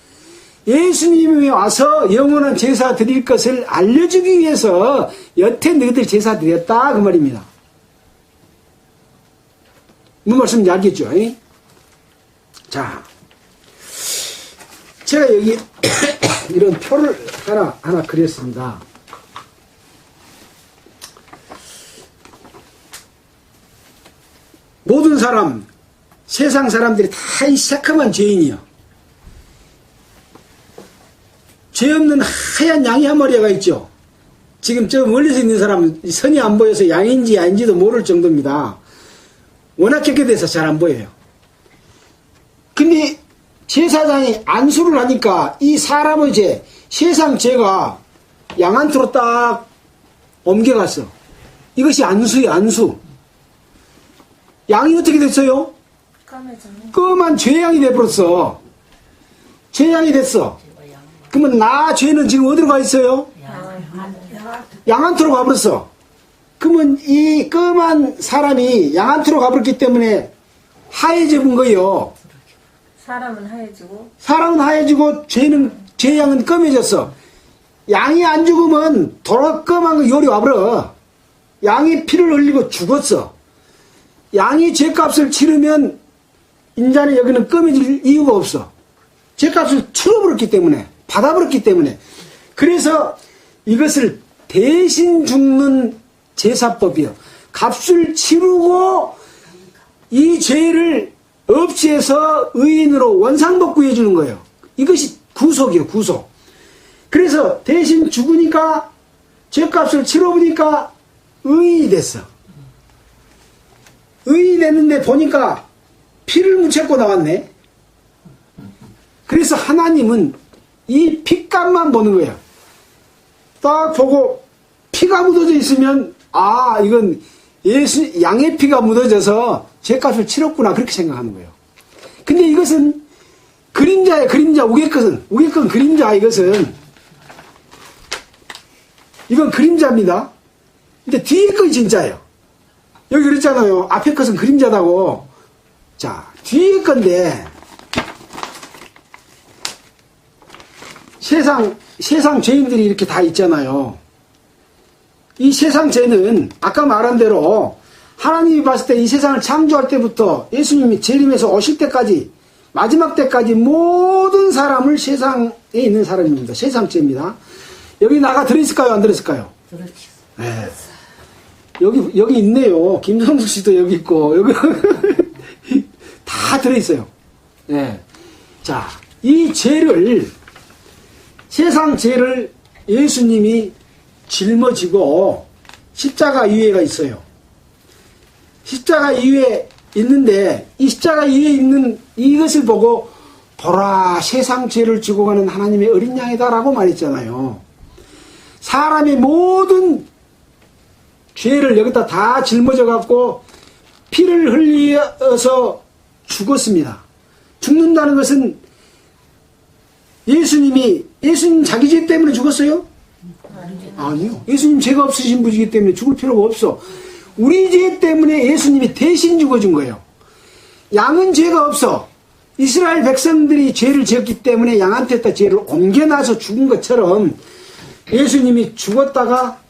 A: 예수님이 와서 영원한 제사 드릴 것을 알려주기 위해서 여태 너희들 제사 드렸다 그 말입니다. 무슨 말씀인지 알겠죠? 자, 제가 여기 이런 표를 하나 그렸습니다. 모든 사람, 세상 사람들이 다 이 새카만 죄인이요. 죄 없는 하얀 양이 한 마리가 있죠. 지금 저 멀리서 있는 사람은 선이 안 보여서 양인지 아닌지도 모를 정도입니다. 워낙 깨끗해서 잘 안 보여요. 근데 제사장이 안수를 하니까 이 사람의 죄, 세상 죄가 양한테로 딱 옮겨갔어. 이것이 안수예요, 안수. 양이 어떻게 됐어요? 끔한 죄양이 돼버렸어. 죄양이 됐어. 그러면 나 죄는 지금 어디로 가 있어요? 양한테로 가버렸어. 그러면 이 끔한 사람이 양한테로 가버렸기 때문에 하얘져본 거예요.
B: 사람은 하얘지고 죄양은 검해졌어. 양이 안 죽으면 도락검한 거 요리 와버려. 양이 피를 흘리고 죽었어. 양이 죄값을 치르면 인자는 여기는 검해질 이유가 없어. 죄값을 치러버렸기 때문에, 받아버렸기 때문에. 그래서 이것을 대신 죽는 제사법이요. 값을 치르고 이 죄를 없이해서 의인으로 원상복구 해주는 거예요. 이것이 구속이에요, 구속. 그래서 대신 죽으니까 죄값을 치러보니까 의인이 됐어.
A: 의인이 됐는데 보니까 피를 묻혔고 나왔네. 그래서 하나님은 이 핏값만 보는 거예요. 딱 보고 피가 묻어져 있으면 아 이건 양의 피가 묻어져서 죄값을 치렀구나 그렇게 생각하는 거예요. 근데 이것은 그림자예요. 그림자. 우의 건 그림자. 이건 그림자입니다. 근데 뒤에 건 진짜예요. 여기 그랬잖아요. 앞에 것은 그림자다고. 자, 뒤에 건데 세상 죄인들이 이렇게 다 있잖아요. 이 세상 죄는 아까 말한 대로 하나님이 봤을 때 이 세상을 창조할 때부터 예수님이 재림해서 오실 때까지 마지막 때까지 모든 사람을 세상에 있는 사람입니다. 세상죄입니다. 여기 나가 들어있을까요? 안 들어있을까요?
C: 그렇지.
A: 네. 여기 있네요. 김성숙 씨도 여기 있고 여기 다 들어있어요. 네. 자, 이 죄를 세상 죄를 예수님이 짊어지고 십자가 위에가 있어요. 십자가 위에 있는데 이 십자가 위에 있는 이것을 보고 보라 세상 죄를 지고 가는 하나님의 어린 양이다라고 말했잖아요. 사람의 모든 죄를 여기다 다 짊어져 갖고 피를 흘려서 죽었습니다. 죽는다는 것은 예수님 자기 죄 때문에 죽었어요? 아니요. 예수님 죄가 없으신 분이기 때문에 죽을 필요가 없어. 우리 죄 때문에 예수님이 대신 죽어준 거예요. 양은 죄가 없어. 이스라엘 백성들이 죄를 지었기 때문에 양한테다 죄를 옮겨놔서 죽은 것처럼 예수님이 죽었다가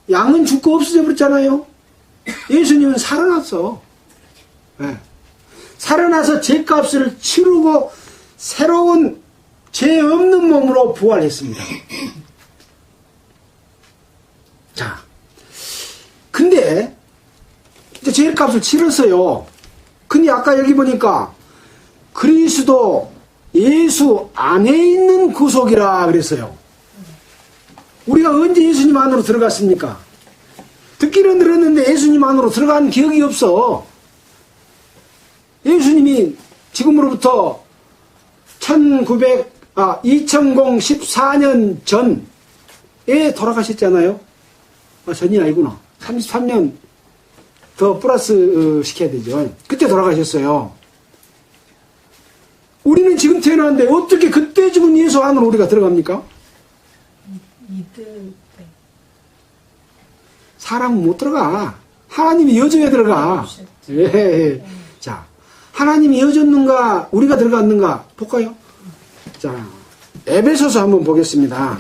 A: 양은 죽고 없어져 버렸잖아요. 예수님은 살아났어. 네. 살아나서 죄값을 치르고 새로운 죄 없는 몸으로 부활했습니다. 자, 근데 이제 죄값을 치렀어요. 근데 아까 여기 보니까 그리스도 예수 안에 있는 구속이라 그랬어요. 우리가 언제 예수님 안으로 들어갔습니까? 듣기는 들었는데 예수님 안으로 들어간 기억이 없어. 예수님이 지금으로부터 2014년 전에 돌아가셨잖아요. 전이 아니구나. 33년 더 플러스 시켜야 되죠. 그때 돌아가셨어요. 우리는 지금 태어났는데 어떻게 그때 죽은 예수 안으로 우리가 들어갑니까? 사람은 못 들어가. 하나님이 여줘야 들어가. 예. 자, 하나님이 여줬는가 우리가 들어갔는가 볼까요? 자, 에베소서 한번 보겠습니다.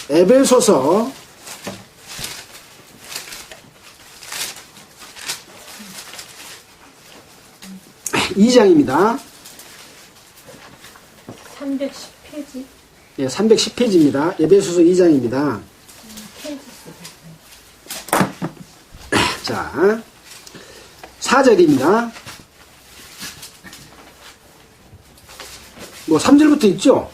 A: 에베소서 2장입니다.
B: 310페이지.
A: 예, 310페이지입니다. 에베소서 2장입니다. 자, 4절입니다. 뭐 3절부터 있죠.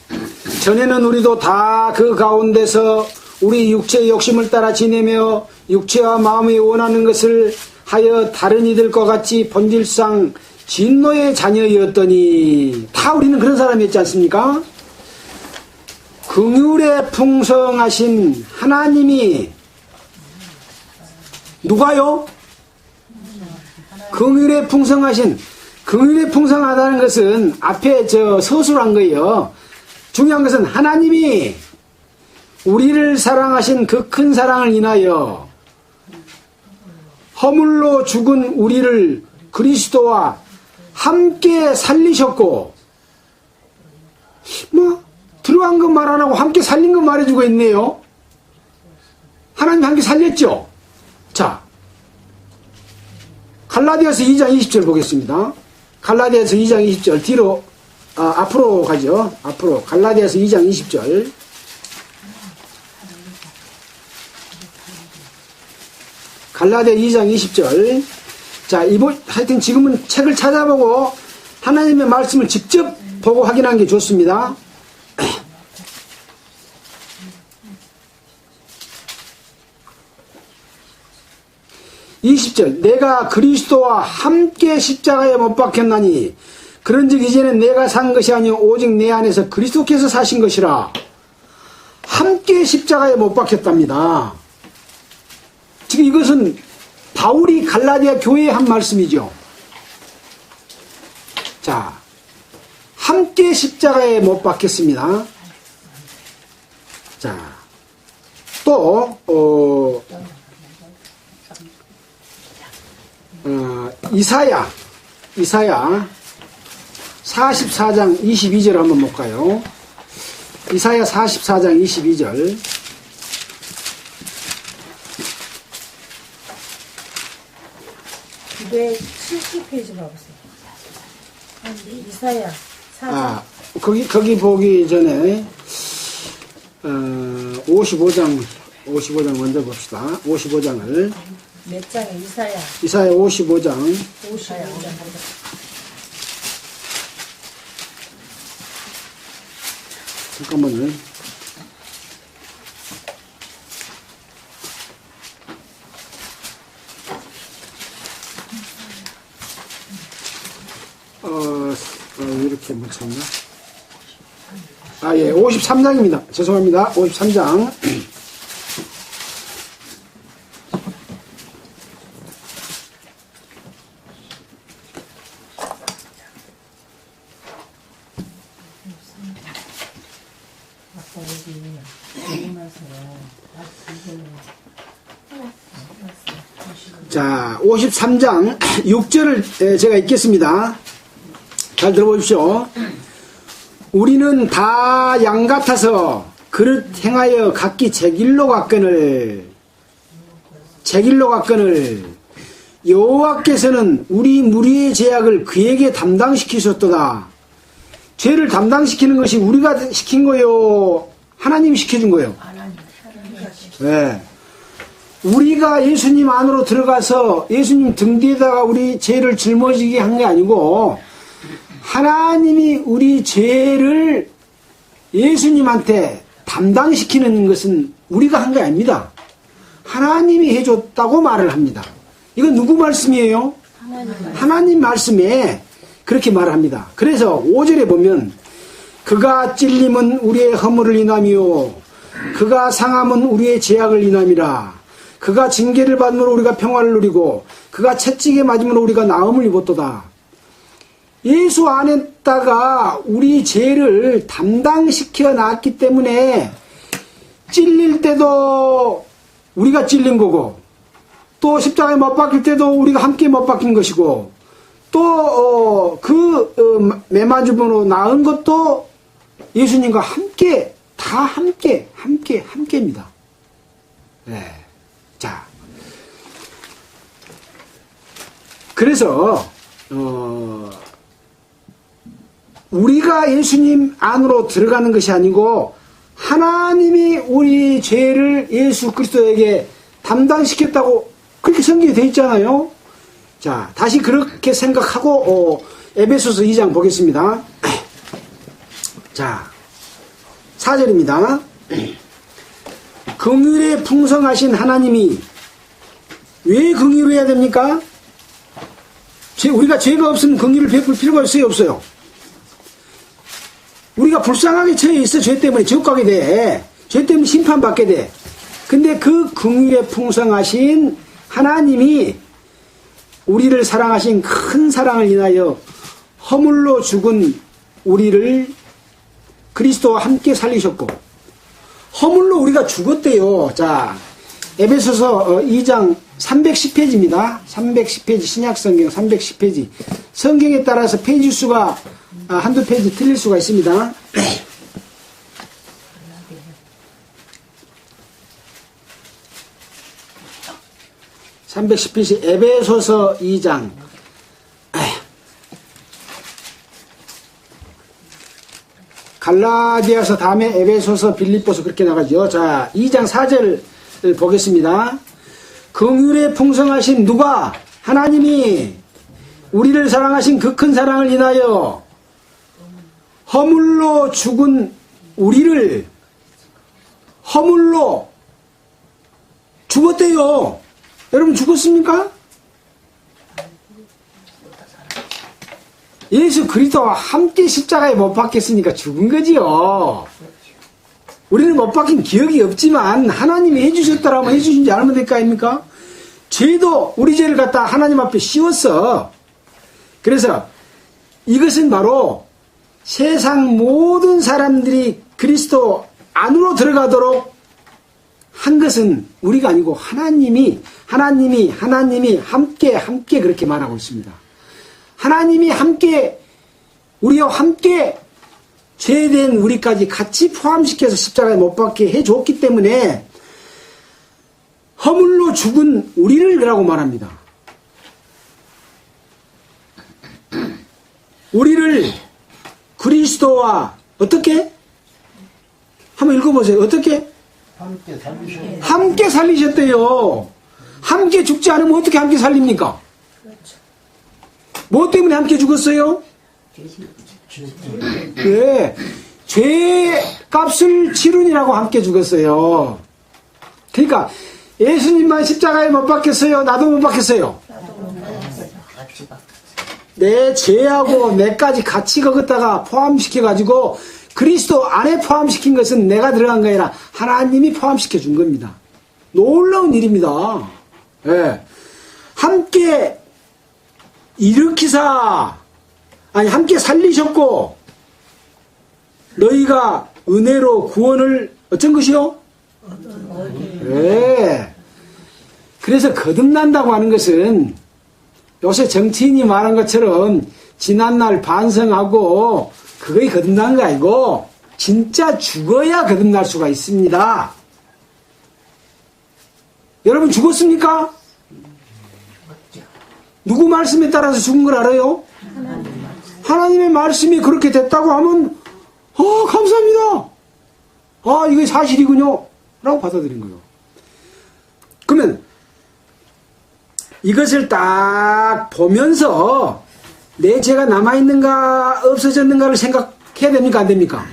A: 전에는 우리도 다 그 가운데서 우리 육체의 욕심을 따라 지내며 육체와 마음이 원하는 것을 하여 다른 이들과 같이 본질상 진노의 자녀였더니 다 우리는 그런 사람이었지 않습니까? 긍휼에 풍성하신 하나님이 누가요? 긍휼에 풍성하다는 것은 앞에 서술한 거예요. 중요한 것은 하나님이 우리를 사랑하신 그 큰 사랑을 인하여 허물로 죽은 우리를 그리스도와 함께 살리셨고, 뭐 들어간 것 말 안 하고 함께 살린 것 말해주고 있네요. 하나님 함께 살렸죠. 자, 갈라디아서 2장 20절 보겠습니다. 갈라디아서 2장 20절 뒤로 앞으로 가죠. 앞으로 갈라디아서 2장 20절. 갈라디아 2장 20절. 자, 하여튼 지금은 책을 찾아보고 하나님의 말씀을 직접 보고 확인하는 게 좋습니다. 20절 내가 그리스도와 함께 십자가에 못 박혔나니 그런즉 이제는 내가 산 것이 아니요 오직 내 안에서 그리스도께서 사신 것이라. 함께 십자가에 못 박혔답니다. 지금 이것은 바울이 갈라디아 교회에 한 말씀이죠. 자, 함께 십자가에 못 박혔습니다. 자, 또 이사야 44장 22절 한번 볼까요? 이사야 44장 22절.
B: 네, 70페이지 봐보세요. 이사야 4장.
A: 거기 보기 전에 55장 먼저 봅시다. 55장을.
B: 몇 장에 이사야?
A: 이사야 55장.
B: 55장.
A: 잠깐만요. 이렇게 묻혔나? 예, 53장입니다. 죄송합니다. 53장. 자, 53장 6절을 제가 읽겠습니다. 잘 들어보십시오. 우리는 다 양 같아서 그릇 행하여 각기 제 길로 갔거늘 여호와께서는 우리 무리의 죄악을 그에게 담당시키셨도다. 죄를 담당시키는 것이 우리가 시킨 거요, 하나님이 시켜준 거예요. 네. 우리가 예수님 안으로 들어가서 예수님 등 뒤에다가 우리 죄를 짊어지게 한 게 아니고 하나님이 우리 죄를 예수님한테 담당시키는 것은 우리가 한 게 아닙니다. 하나님이 해줬다고 말을 합니다. 이건 누구 말씀이에요? 하나님 말씀에 그렇게 말합니다. 그래서 5절에 보면 그가 찔림은 우리의 허물을 인함이요 그가 상함은 우리의 죄악을 인함이라. 그가 징계를 받음으로 우리가 평화를 누리고 그가 채찍에 맞음으로 우리가 나음을 입었도다. 예수 안에다가 우리 죄를 담당시켜 놨기 때문에 찔릴 때도 우리가 찔린 거고 또 십자가에 못 박힐 때도 우리가 함께 못 박힌 것이고 또 매맞음으로 나은 것도 예수님과 함께 다 함께입니다. 네. 자, 그래서 우리가 예수님 안으로 들어가는 것이 아니고 하나님이 우리 죄를 예수 그리스도에게 담당시켰다고 그렇게 성경에 되어 있잖아요. 자, 다시 그렇게 생각하고 에베소서 2장 보겠습니다. 자, 4절입니다. 긍휼에 풍성하신 하나님이 왜 긍휼을 해야 됩니까? 우리가 죄가 없으면 긍휼을 베풀 필요가 있어요, 없어요? 우리가 불쌍하게 처해 있어. 죄 때문에 지옥 가게 돼. 죄 때문에 심판받게 돼. 근데 그 긍휼에 풍성하신 하나님이 우리를 사랑하신 큰 사랑을 인하여 허물로 죽은 우리를 그리스도와 함께 살리셨고 허물로 우리가 죽었대요. 자, 에베소서 2장 310페이지입니다. 310페이지 신약성경 310페이지. 성경에 따라서 페이지 수가 한두 페이지 틀릴 수가 있습니다. 310페이지 에베소서 2장. 갈라디아서 다음에 에베소서 빌립보서 그렇게 나가죠. 자, 2장 4절을 보겠습니다. 긍휼에 풍성하신 누가? 하나님이 우리를 사랑하신 그 큰 사랑을 인하여 허물로 죽은 우리를 허물로 죽었대요. 여러분 죽었습니까? 예수 그리스도와 함께 십자가에 못 박혔으니까 죽은 거지요. 우리는 못 박힌 기억이 없지만 하나님이 해주셨다라면 해주신 지 알면 될 거 아닙니까? 죄도 우리 죄를 갖다 하나님 앞에 씌웠어. 그래서 이것은 바로 세상 모든 사람들이 그리스도 안으로 들어가도록 한 것은 우리가 아니고 하나님이 함께 그렇게 말하고 있습니다. 하나님이 함께 우리와 함께 죄된 우리까지 같이 포함시켜서 십자가에 못 박게 해줬기 때문에 허물로 죽은 우리를 그라고 말합니다. 우리를 그리스도와 어떻게? 한번 읽어보세요. 어떻게? 함께 살리셨대요. 함께 죽지 않으면 어떻게 함께 살립니까? 뭐 때문에 함께 죽었어요? 네, 죄 값을 치르니라고 함께 죽었어요. 그러니까 예수님만 십자가에 못 박혔어요? 나도 못 박혔어요? 내 죄하고 내까지 같이 거기다가 포함시켜가지고 그리스도 안에 포함시킨 것은 내가 들어간 게 아니라 하나님이 포함시켜 준 겁니다. 놀라운 일입니다. 네. 함께 일으키사 함께 살리셨고 너희가 은혜로 구원을 어쩐 것이요? 네. 그래서 거듭난다고 하는 것은 요새 정치인이 말한 것처럼 지난날 반성하고 그거에 거듭난 거 아니고 진짜 죽어야 거듭날 수가 있습니다. 여러분 죽었습니까? 누구 말씀에 따라서 죽은 걸 알아요? 하나님의 말씀이 그렇게 됐다고 하면 감사합니다. 이게 사실이군요 라고 받아들인 거예요. 그러면 이것을 딱 보면서 내 죄가 남아있는가 없어졌는가를 생각해야 됩니까 안 됩니까?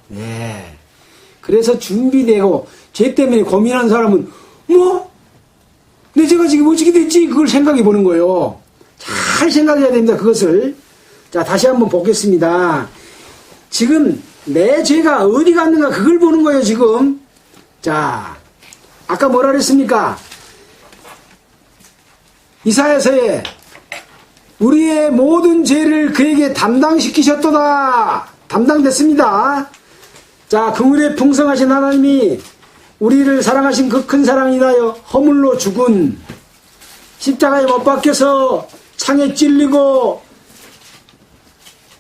A: 네. 그래서 준비되고 죄 때문에 고민하는 사람은 내 죄가 지금 어떻게 됐지? 그걸 생각해 보는 거예요. 잘 생각해야 됩니다. 그것을. 자, 다시 한번 보겠습니다. 지금 내 죄가 어디 갔는가 그걸 보는 거예요. 지금. 자, 아까 뭐라 그랬습니까? 이사야서에 우리의 모든 죄를 그에게 담당시키셨도다. 담당됐습니다. 자, 긍휼에 풍성하신 하나님이 우리를 사랑하신 그 큰 사랑이나여 허물로 죽은 십자가에 못 박혀서 창에 찔리고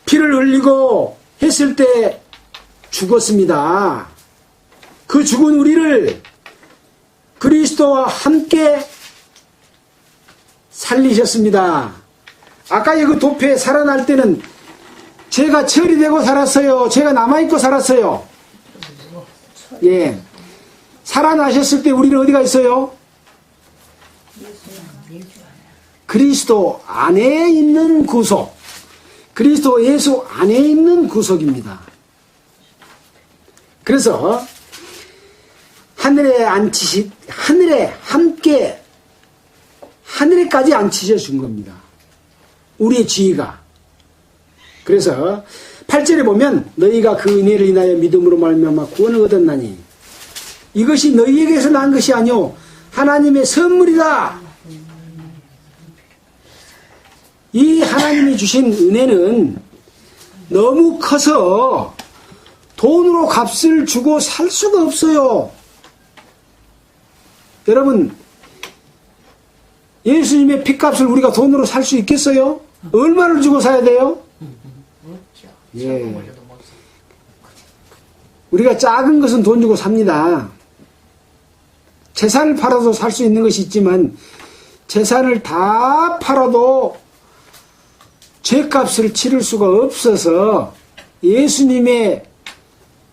A: 피를 흘리고 했을 때 죽었습니다. 그 죽은 우리를 그리스도와 함께 살리셨습니다. 아까 그 도피에 살아날 때는 죄가 처리되고 살았어요. 죄가 남아있고 살았어요. 예. 살아나셨을 때 우리는 어디가 있어요? 그리스도 안에 있는 구속. 그리스도 예수 안에 있는 구속입니다. 그래서 하늘에까지 앉히셔 준 겁니다. 우리의 지위가. 그래서 8절에 보면 너희가 그 은혜를 인하여 믿음으로 말미암아 구원을 얻었나니 이것이 너희에게서 난 것이 아니오 하나님의 선물이다. 이 하나님이 주신 은혜는 너무 커서 돈으로 값을 주고 살 수가 없어요. 여러분, 예수님의 피값을 우리가 돈으로 살 수 있겠어요? 얼마를 주고 사야 돼요? 예. 우리가 작은 것은 돈 주고 삽니다. 재산을 팔아도 살 수 있는 것이 있지만 재산을 다 팔아도 죄값을 치를 수가 없어서 예수님의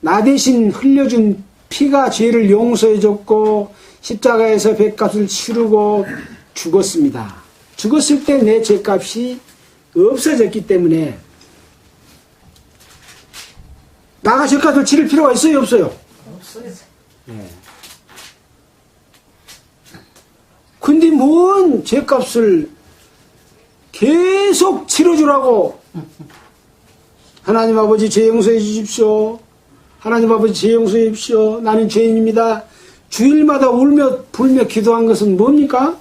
A: 나 대신 흘려준 피가 죄를 용서해줬고 십자가에서 죄값을 치르고 죽었습니다. 죽었을 때 내 죄값이 없어졌기 때문에 나가 죄값을 치를 필요가 있어요? 없어요?
C: 없어요.
A: 네. 근데 뭔 죄값을 계속 치러주라고. 하나님 아버지 죄 용서해 주십시오. 하나님 아버지 죄 용서해 주십시오. 나는 죄인입니다. 주일마다 울며 불며 기도한 것은 뭡니까?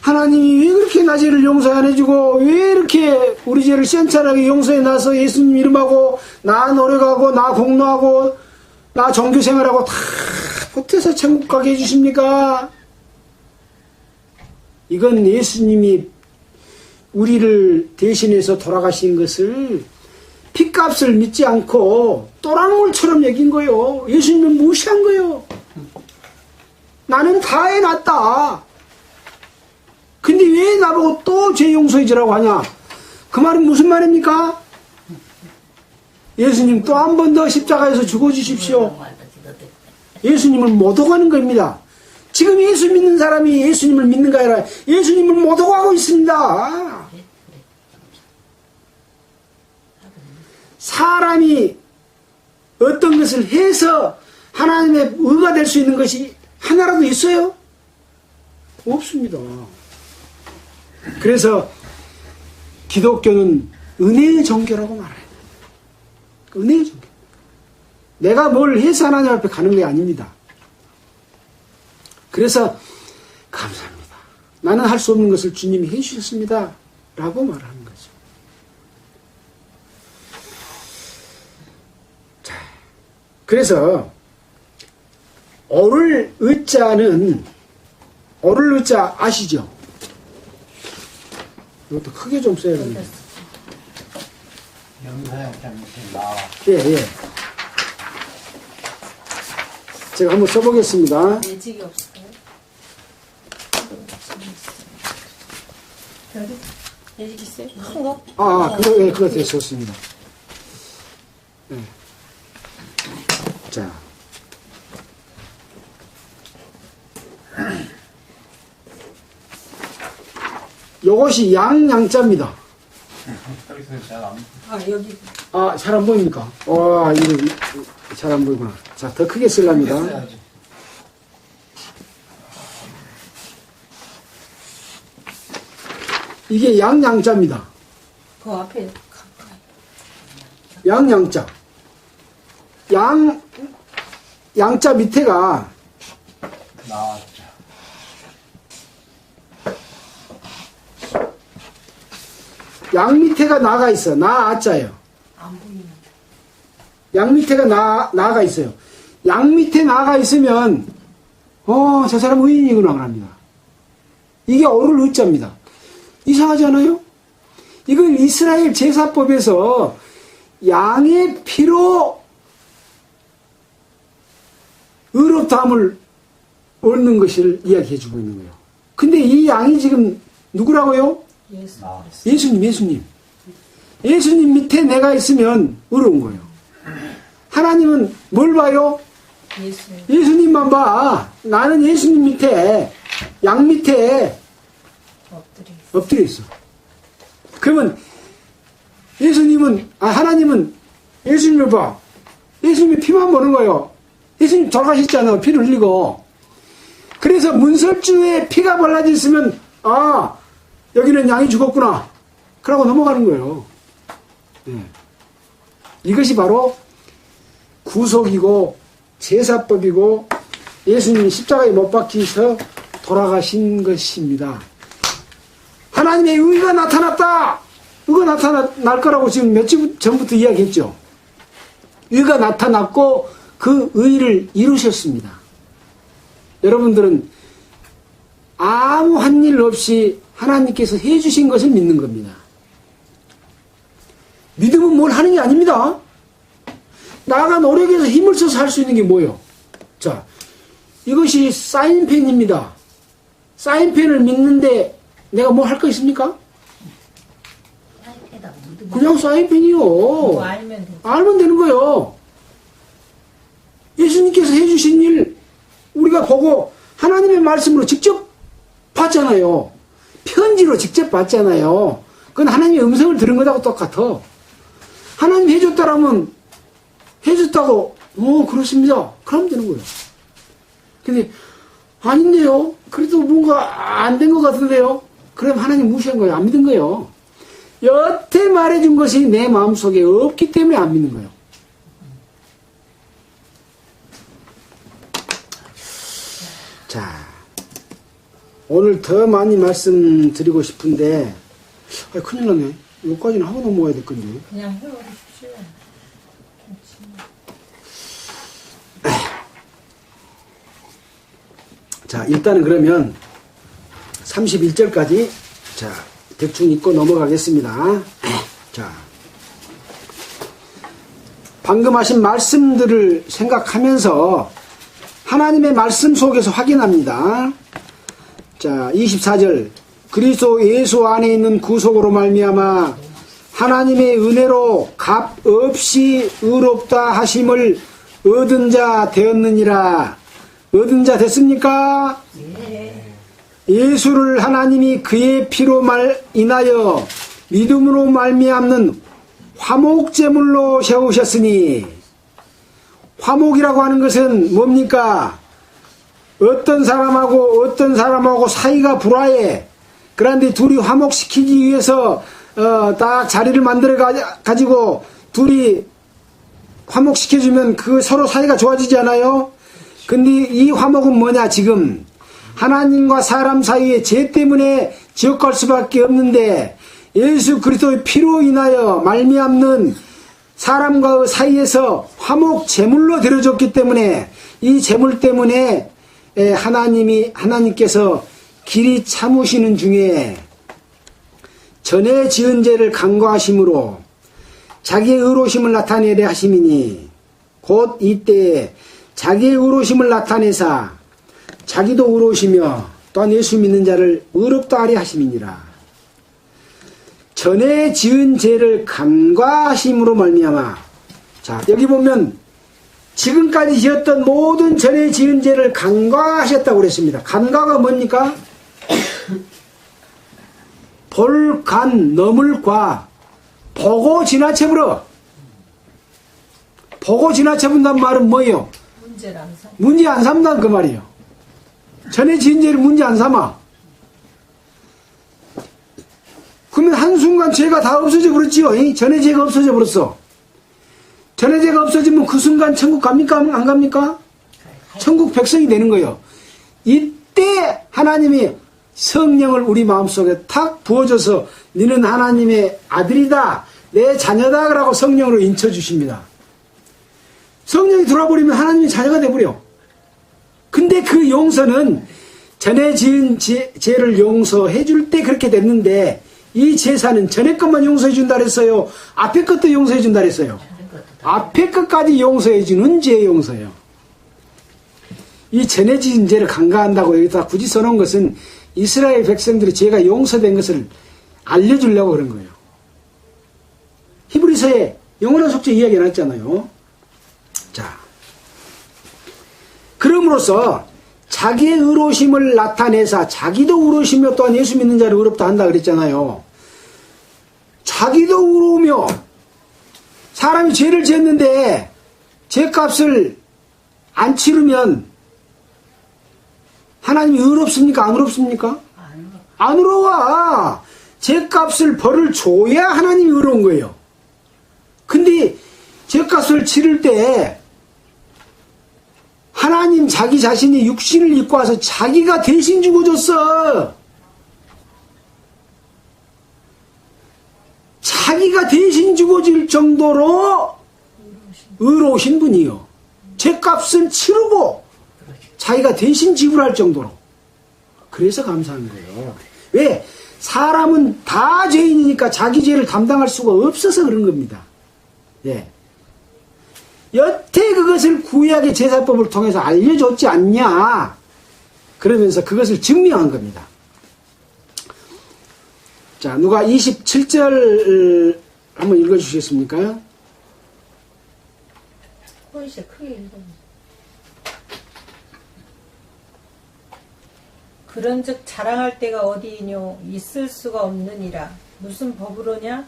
A: 하나님이 왜 그렇게 나 죄를 용서 안 해주고 왜 이렇게 우리 죄를 시원찮게 용서해 놔서 예수님 이름하고 나 노력하고 나 공로하고 나 종교생활하고 다 보태서 천국 가게 해주십니까? 이건 예수님이 우리를 대신해서 돌아가신 것을 핏값을 믿지 않고 또랑물처럼 여긴 거예요. 예수님을 무시한 거예요. 나는 다 해놨다. 근데 왜 나보고 또 죄 용서해 주라고 하냐? 그 말은 무슨 말입니까? 예수님 또 한 번 더 십자가에서 죽어주십시오. 예수님을 못 오가는 겁니다. 지금 예수 믿는 사람이 예수님을 믿는가 아니라 예수님을 못 오가고 있습니다. 사람이 어떤 것을 해서 하나님의 의가 될 수 있는 것이 하나라도 있어요? 없습니다. 그래서 기독교는 은혜의 종교라고 말해요. 은혜의 종교. 내가 뭘 해서 하나님 앞에 가는 게 아닙니다. 그래서 감사합니다. 나는 할 수 없는 것을 주님이 해주셨습니다. 라고 말하는 거죠. 자, 그래서 어를 의자는 어를 의자 아시죠? 이것도 크게 좀 써야 됩니다.
C: 영사역장 밑에 나와.
A: 예, 예. 제가 한번 써보겠습니다.
B: 매직이 없어요? 여기 매직 있어요? 큰 거?
A: 그거, 예, 그거 되게 좋습니다. 예. 자. 요것이 양자입니다.
B: 여기.
A: 잘 안 보입니까? 이거 잘 안 보이구나. 자, 더 크게 쓰랍니다. 이게 양자입니다.
B: 그 앞에 가까이.
A: 양자. 양자 밑에가
C: 나왔죠.
A: 양 밑에가 나가 있어. 나자예요.
B: 안 보이는데.
A: 양 밑에가 나가 있어요. 양 밑에 나가 있으면 저 사람 의인이구나 합니다. 이게 어를 의자입니다. 이상하지 않아요? 이걸 이스라엘 제사법에서 양의 피로 의롭다함을 얻는 것을 이야기해주고 있는 거예요. 근데 이 양이 지금 누구라고요? 예수님. 예수님 밑에 내가 있으면 의로운 거예요. 하나님은 뭘 봐요? 예수님만 봐. 나는 예수님 밑에, 양 밑에 엎드려 있어. 그러면 하나님은 예수님을 봐. 예수님이 피만 보는 거예요. 예수님 돌아가셨잖아요. 피를 흘리고. 그래서 문설주에 피가 발라져 있으면 여기는 양이 죽었구나. 그러고 넘어가는 거예요. 네. 이것이 바로 구속이고 제사법이고 예수님이 십자가에 못 박히셔서 돌아가신 것입니다. 하나님의 의가 나타났다. 의가 나타날 거라고 지금 몇 주 전부터 이야기했죠. 의가 나타났고 그 의를 이루셨습니다. 여러분들은 아무 한 일 없이 하나님께서 해주신 것을 믿는 겁니다. 믿음은 뭘 하는 게 아닙니다. 나가 노력해서 힘을 써서 할 수 있는 게 뭐예요? 자, 이것이 사인펜입니다. 사인펜을 믿는데 내가 뭐 할 거 있습니까? 그냥 사인펜이요. 알면 되는 거예요. 예수님께서 해주신 일 우리가 보고 하나님의 말씀으로 직접 봤잖아요. 편지로 직접 봤잖아요. 그건 하나님의 음성을 들은 것하고 똑같아. 하나님 해줬다라면 해줬다고 그렇습니다. 그러면 되는 거예요. 근데 아닌데요? 그래도 뭔가 안 된 것 같은데요? 그럼 하나님 무시한 거예요. 안 믿은 거예요. 여태 말해준 것이 내 마음속에 없기 때문에 안 믿는 거예요. 자, 오늘 더 많이 말씀드리고 싶은데, 큰일 났네. 여기까지는 하고 넘어가야 될 건데.
B: 그냥 해버리십시오.
A: 자, 일단은 그러면 31절까지 자, 대충 읽고 넘어가겠습니다. 자, 방금 하신 말씀들을 생각하면서 하나님의 말씀 속에서 확인합니다. 자, 24절. 그리스도 예수 안에 있는 구속으로 말미암아 하나님의 은혜로 값 없이 의롭다 하심을 얻은 자 되었느니라. 얻은 자 됐습니까?
B: 네.
A: 예수를 하나님이 그의 피로 인하여 믿음으로 말미암는 화목제물로 세우셨으니, 화목이라고 하는 것은 뭡니까? 어떤 사람하고 사이가 불화해. 그런데 둘이 화목시키기 위해서 딱 자리를 만들어 가지고 둘이 화목시켜주면 그 서로 사이가 좋아지지 않아요? 근데 이 화목은 뭐냐? 지금 하나님과 사람 사이에 죄 때문에 지옥 갈 수밖에 없는데 예수 그리스도의 피로 인하여 말미암는 사람과 사이에서 화목 제물로 드려졌기 때문에 이 제물 때문에 하나님께서 길이 참으시는 중에 전에 지은 죄를 간과하심으로 자기의 의로심을 나타내려 하심이니, 곧 이때에 자기의 의로심을 나타내사 자기도 의로우시며 또한 예수 믿는 자를 의롭다 하려 하심이니라. 전에 지은 죄를 간과하심으로 말미암아. 자, 여기 보면 지금까지 지었던 모든 전에 지은 죄를 간과하셨다고 그랬습니다. 간과가 뭡니까? 볼, 간, 넘을, 과. 보고 지나쳐버려. 보고 지나쳐본다는 말은 뭐예요?
B: 문제를 안 삼.
A: 문제 안 삼는다는 그 말이에요. 전에 지은 죄를 문제 안 삼아. 그러면 한순간 죄가 다 없어져 버렸지요. 전에 죄가 없어져 버렸어. 전에 죄가 없어지면 그 순간 천국 갑니까? 안 갑니까? 천국 백성이 되는 거예요. 이때 하나님이 성령을 우리 마음속에 탁 부어줘서 너는 하나님의 아들이다, 내 자녀다 라고 성령으로 인쳐주십니다. 성령이 들어와버리면 하나님의 자녀가 돼버려. 근데 그 용서는 전에 지은 죄를 용서해 줄 때 그렇게 됐는데, 이 제사는 전에 것만 용서해 준다 그랬어요? 앞에 것도 용서해 준다 그랬어요? 앞에 것까지 용서해 주는 죄 용서예요. 이 전에 지은 죄를 간과한다고 여기다 굳이 써놓은 것은 이스라엘 백성들이 죄가 용서된 것을 알려주려고 그런 거예요. 히브리서에 영원한 속죄 이야기 나왔잖아요. 자, 그럼으로써 자기의 의로우심을 나타내사 자기도 의로우시며 또한 예수 믿는 자를 의롭다 한다 그랬잖아요. 자기도 의로우며, 사람이 죄를 지었는데 죄값을 안 치르면 하나님이 의롭습니까? 안 의롭습니까? 안 의로워. 죄값을 벌을 줘야 하나님이 의로운 거예요. 근데 죄값을 치를 때 하나님 자기 자신이 육신을 입고 와서 자기가 대신 죽어줬어. 자기가 대신 죽어질 정도로 의로우신 분이요. 죄값은 치르고 자기가 대신 지불할 정도로. 그래서 감사한 거예요. 왜? 사람은 다 죄인이니까 자기 죄를 감당할 수가 없어서 그런 겁니다. 예. 여태 그것을 구약의 제사법을 통해서 알려줬지 않냐. 그러면서 그것을 증명한 겁니다. 자, 누가 27절 한번 읽어주시겠습니까?
B: 훨씬 크게 읽어. 그런즉 자랑할 때가 어디이뇨? 있을 수가 없느니라. 무슨 법으로냐?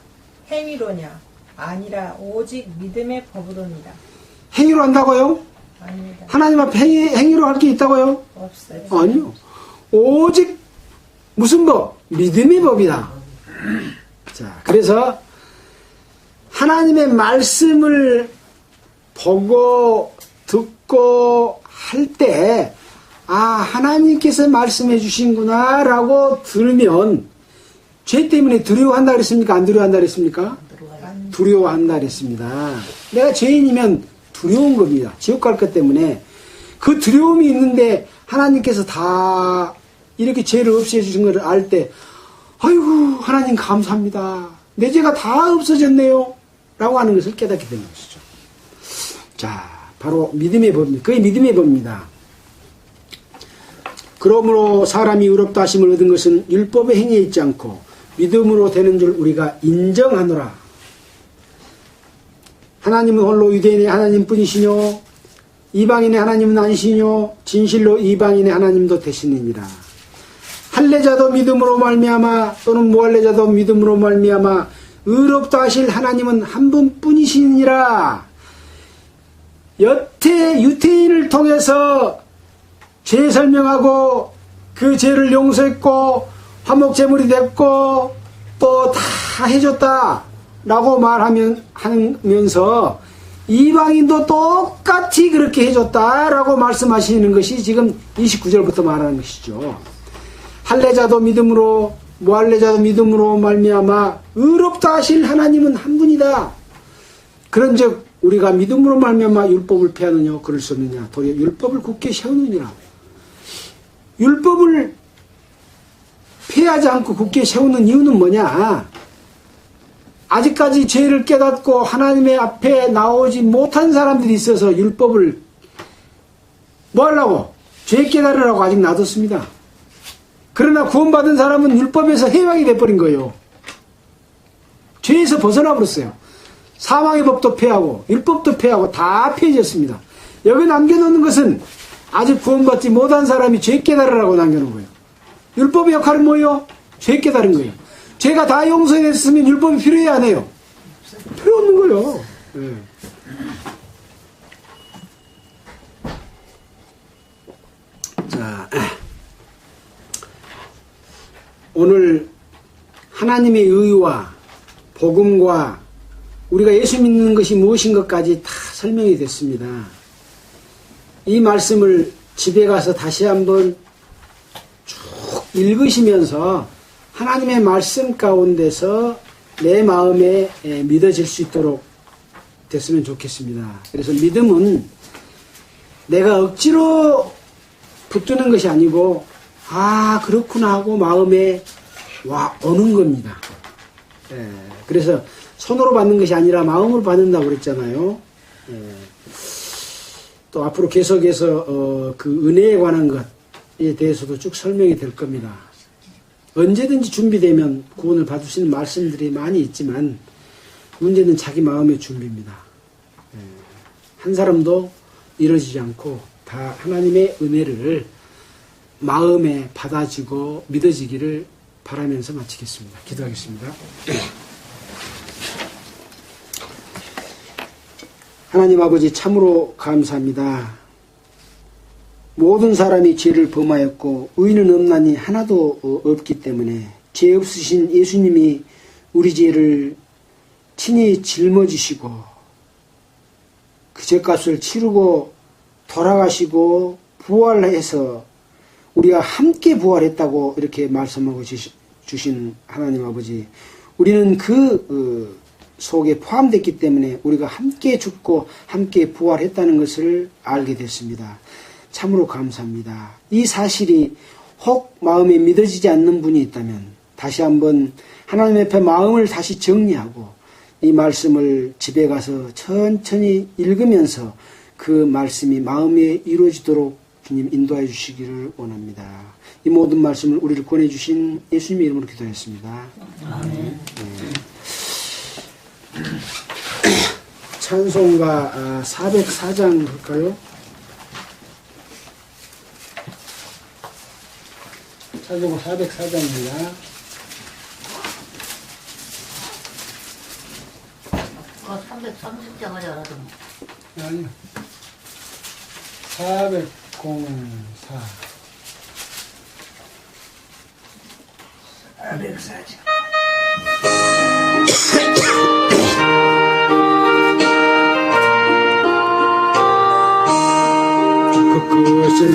B: 행위로냐? 아니라 오직 믿음의 법으로니라.
A: 행위로 한다고요?
B: 아닙니다.
A: 하나님 앞에 행위로 할 게 있다고요?
B: 없어요.
A: 아니요. 오직 무슨 법? 믿음의 법이다. 자, 그래서 하나님의 말씀을 보고 듣고 할 때, 아, 하나님께서 말씀해 주신구나 라고 들으면 죄 때문에 두려워한다 그랬습니까? 안 두려워한다 그랬습니까? 두려워한다 그랬습니다. 내가 죄인이면 두려운 겁니다. 지옥 갈 것 때문에. 그 두려움이 있는데 하나님께서 다 이렇게 죄를 없애 주신 것을 알 때, 아이고, 하나님 감사합니다. 내 죄가 다 없어졌네요. 라고 하는 것을 깨닫게 되는 것이죠. 자, 바로 믿음의 법입니다. 그게 믿음의 법입니다. 그러므로 사람이 의롭다 하심을 얻은 것은 율법의 행위에 있지 않고 믿음으로 되는 줄 우리가 인정하노라. 하나님은 홀로 유대인의 하나님뿐이시뇨 이방인의 하나님은 아니시뇨 진실로 이방인의 하나님도 되시느니라. 할례자도 믿음으로 말미암아 또는 무할례자도 믿음으로 말미암아 의롭다 하실 하나님은 한 분뿐이시니라. 여태 유태인을 통해서 죄 설명하고 그 죄를 용서했고 화목제물이 됐고 또 다 해줬다 라고 하면서 이방인도 똑같이 그렇게 해줬다 라고 말씀하시는 것이 지금 29절부터 말하는 것이죠. 할례자도 믿음으로 무할례자도 믿음으로 말미암아 의롭다 하실 하나님은 한 분이다. 그런즉 우리가 믿음으로 말미암아 율법을 폐하느냐 그럴 수 없느냐 도리어 율법을 굳게 세우느니라. 율법을 폐하지 않고 굳게 세우는 이유는 뭐냐? 아직까지 죄를 깨닫고 하나님의 앞에 나오지 못한 사람들이 있어서 율법을 뭐 하려고? 죄 깨달으라고 아직 놔뒀습니다. 그러나 구원받은 사람은 율법에서 해방이 돼버린 거예요. 죄에서 벗어나 버렸어요. 사망의 법도 폐하고 율법도 폐하고 다 폐해졌습니다. 여기 남겨놓는 것은 아직 구원받지 못한 사람이 죄 깨달으라고 남겨놓은 거예요. 율법의 역할은 뭐예요? 죄 깨달은 거예요. 죄가 다 용서됐으면 율법이 필요해야 안 해요? 필요 없는 거예요. 네. 자, 오늘 하나님의 의와 복음과 우리가 예수 믿는 것이 무엇인 것까지 다 설명이 됐습니다. 이 말씀을 집에 가서 다시 한번 쭉 읽으시면서 하나님의 말씀 가운데서 내 마음에 믿어질 수 있도록 됐으면 좋겠습니다. 그래서 믿음은 내가 억지로 붙드는 것이 아니고 아 그렇구나 하고 마음에 와 오는 겁니다. 그래서 손으로 받는 것이 아니라 마음으로 받는다고 그랬잖아요. 또 앞으로 계속해서 그 은혜에 관한 것에 대해서도 쭉 설명이 될 겁니다. 언제든지 준비되면 구원을 받을 수 있는 말씀들이 많이 있지만 문제는 자기 마음의 준비입니다. 한 사람도 이루어지지 않고 다 하나님의 은혜를 마음에 받아지고 믿어지기를 바라면서 마치겠습니다. 기도하겠습니다. 하나님 아버지 참으로 감사합니다. 모든 사람이 죄를 범하였고 의인은 없나니 하나도 없기 때문에 죄 없으신 예수님이 우리 죄를 친히 짊어지시고 그 죄값을 치르고 돌아가시고 부활해서 우리가 함께 부활했다고 이렇게 말씀하고 주신 하나님 아버지, 우리는 그 속에 포함됐기 때문에 우리가 함께 죽고 함께 부활했다는 것을 알게 됐습니다. 참으로 감사합니다. 이 사실이 혹 마음에 믿어지지 않는 분이 있다면 다시 한번 하나님 앞에 마음을 다시 정리하고 이 말씀을 집에 가서 천천히 읽으면서 그 말씀이 마음에 이루어지도록 주님 인도해 주시기를 원합니다. 이 모든 말씀을 우리를 권해주신 예수님의 이름으로 기도했습니다. 아멘. 찬송가 404장 볼까요? 찬송가 404장입니다.
D: 그 330장 하지 않아도
A: 아니요. 404.
C: 404지.
A: 그 끝은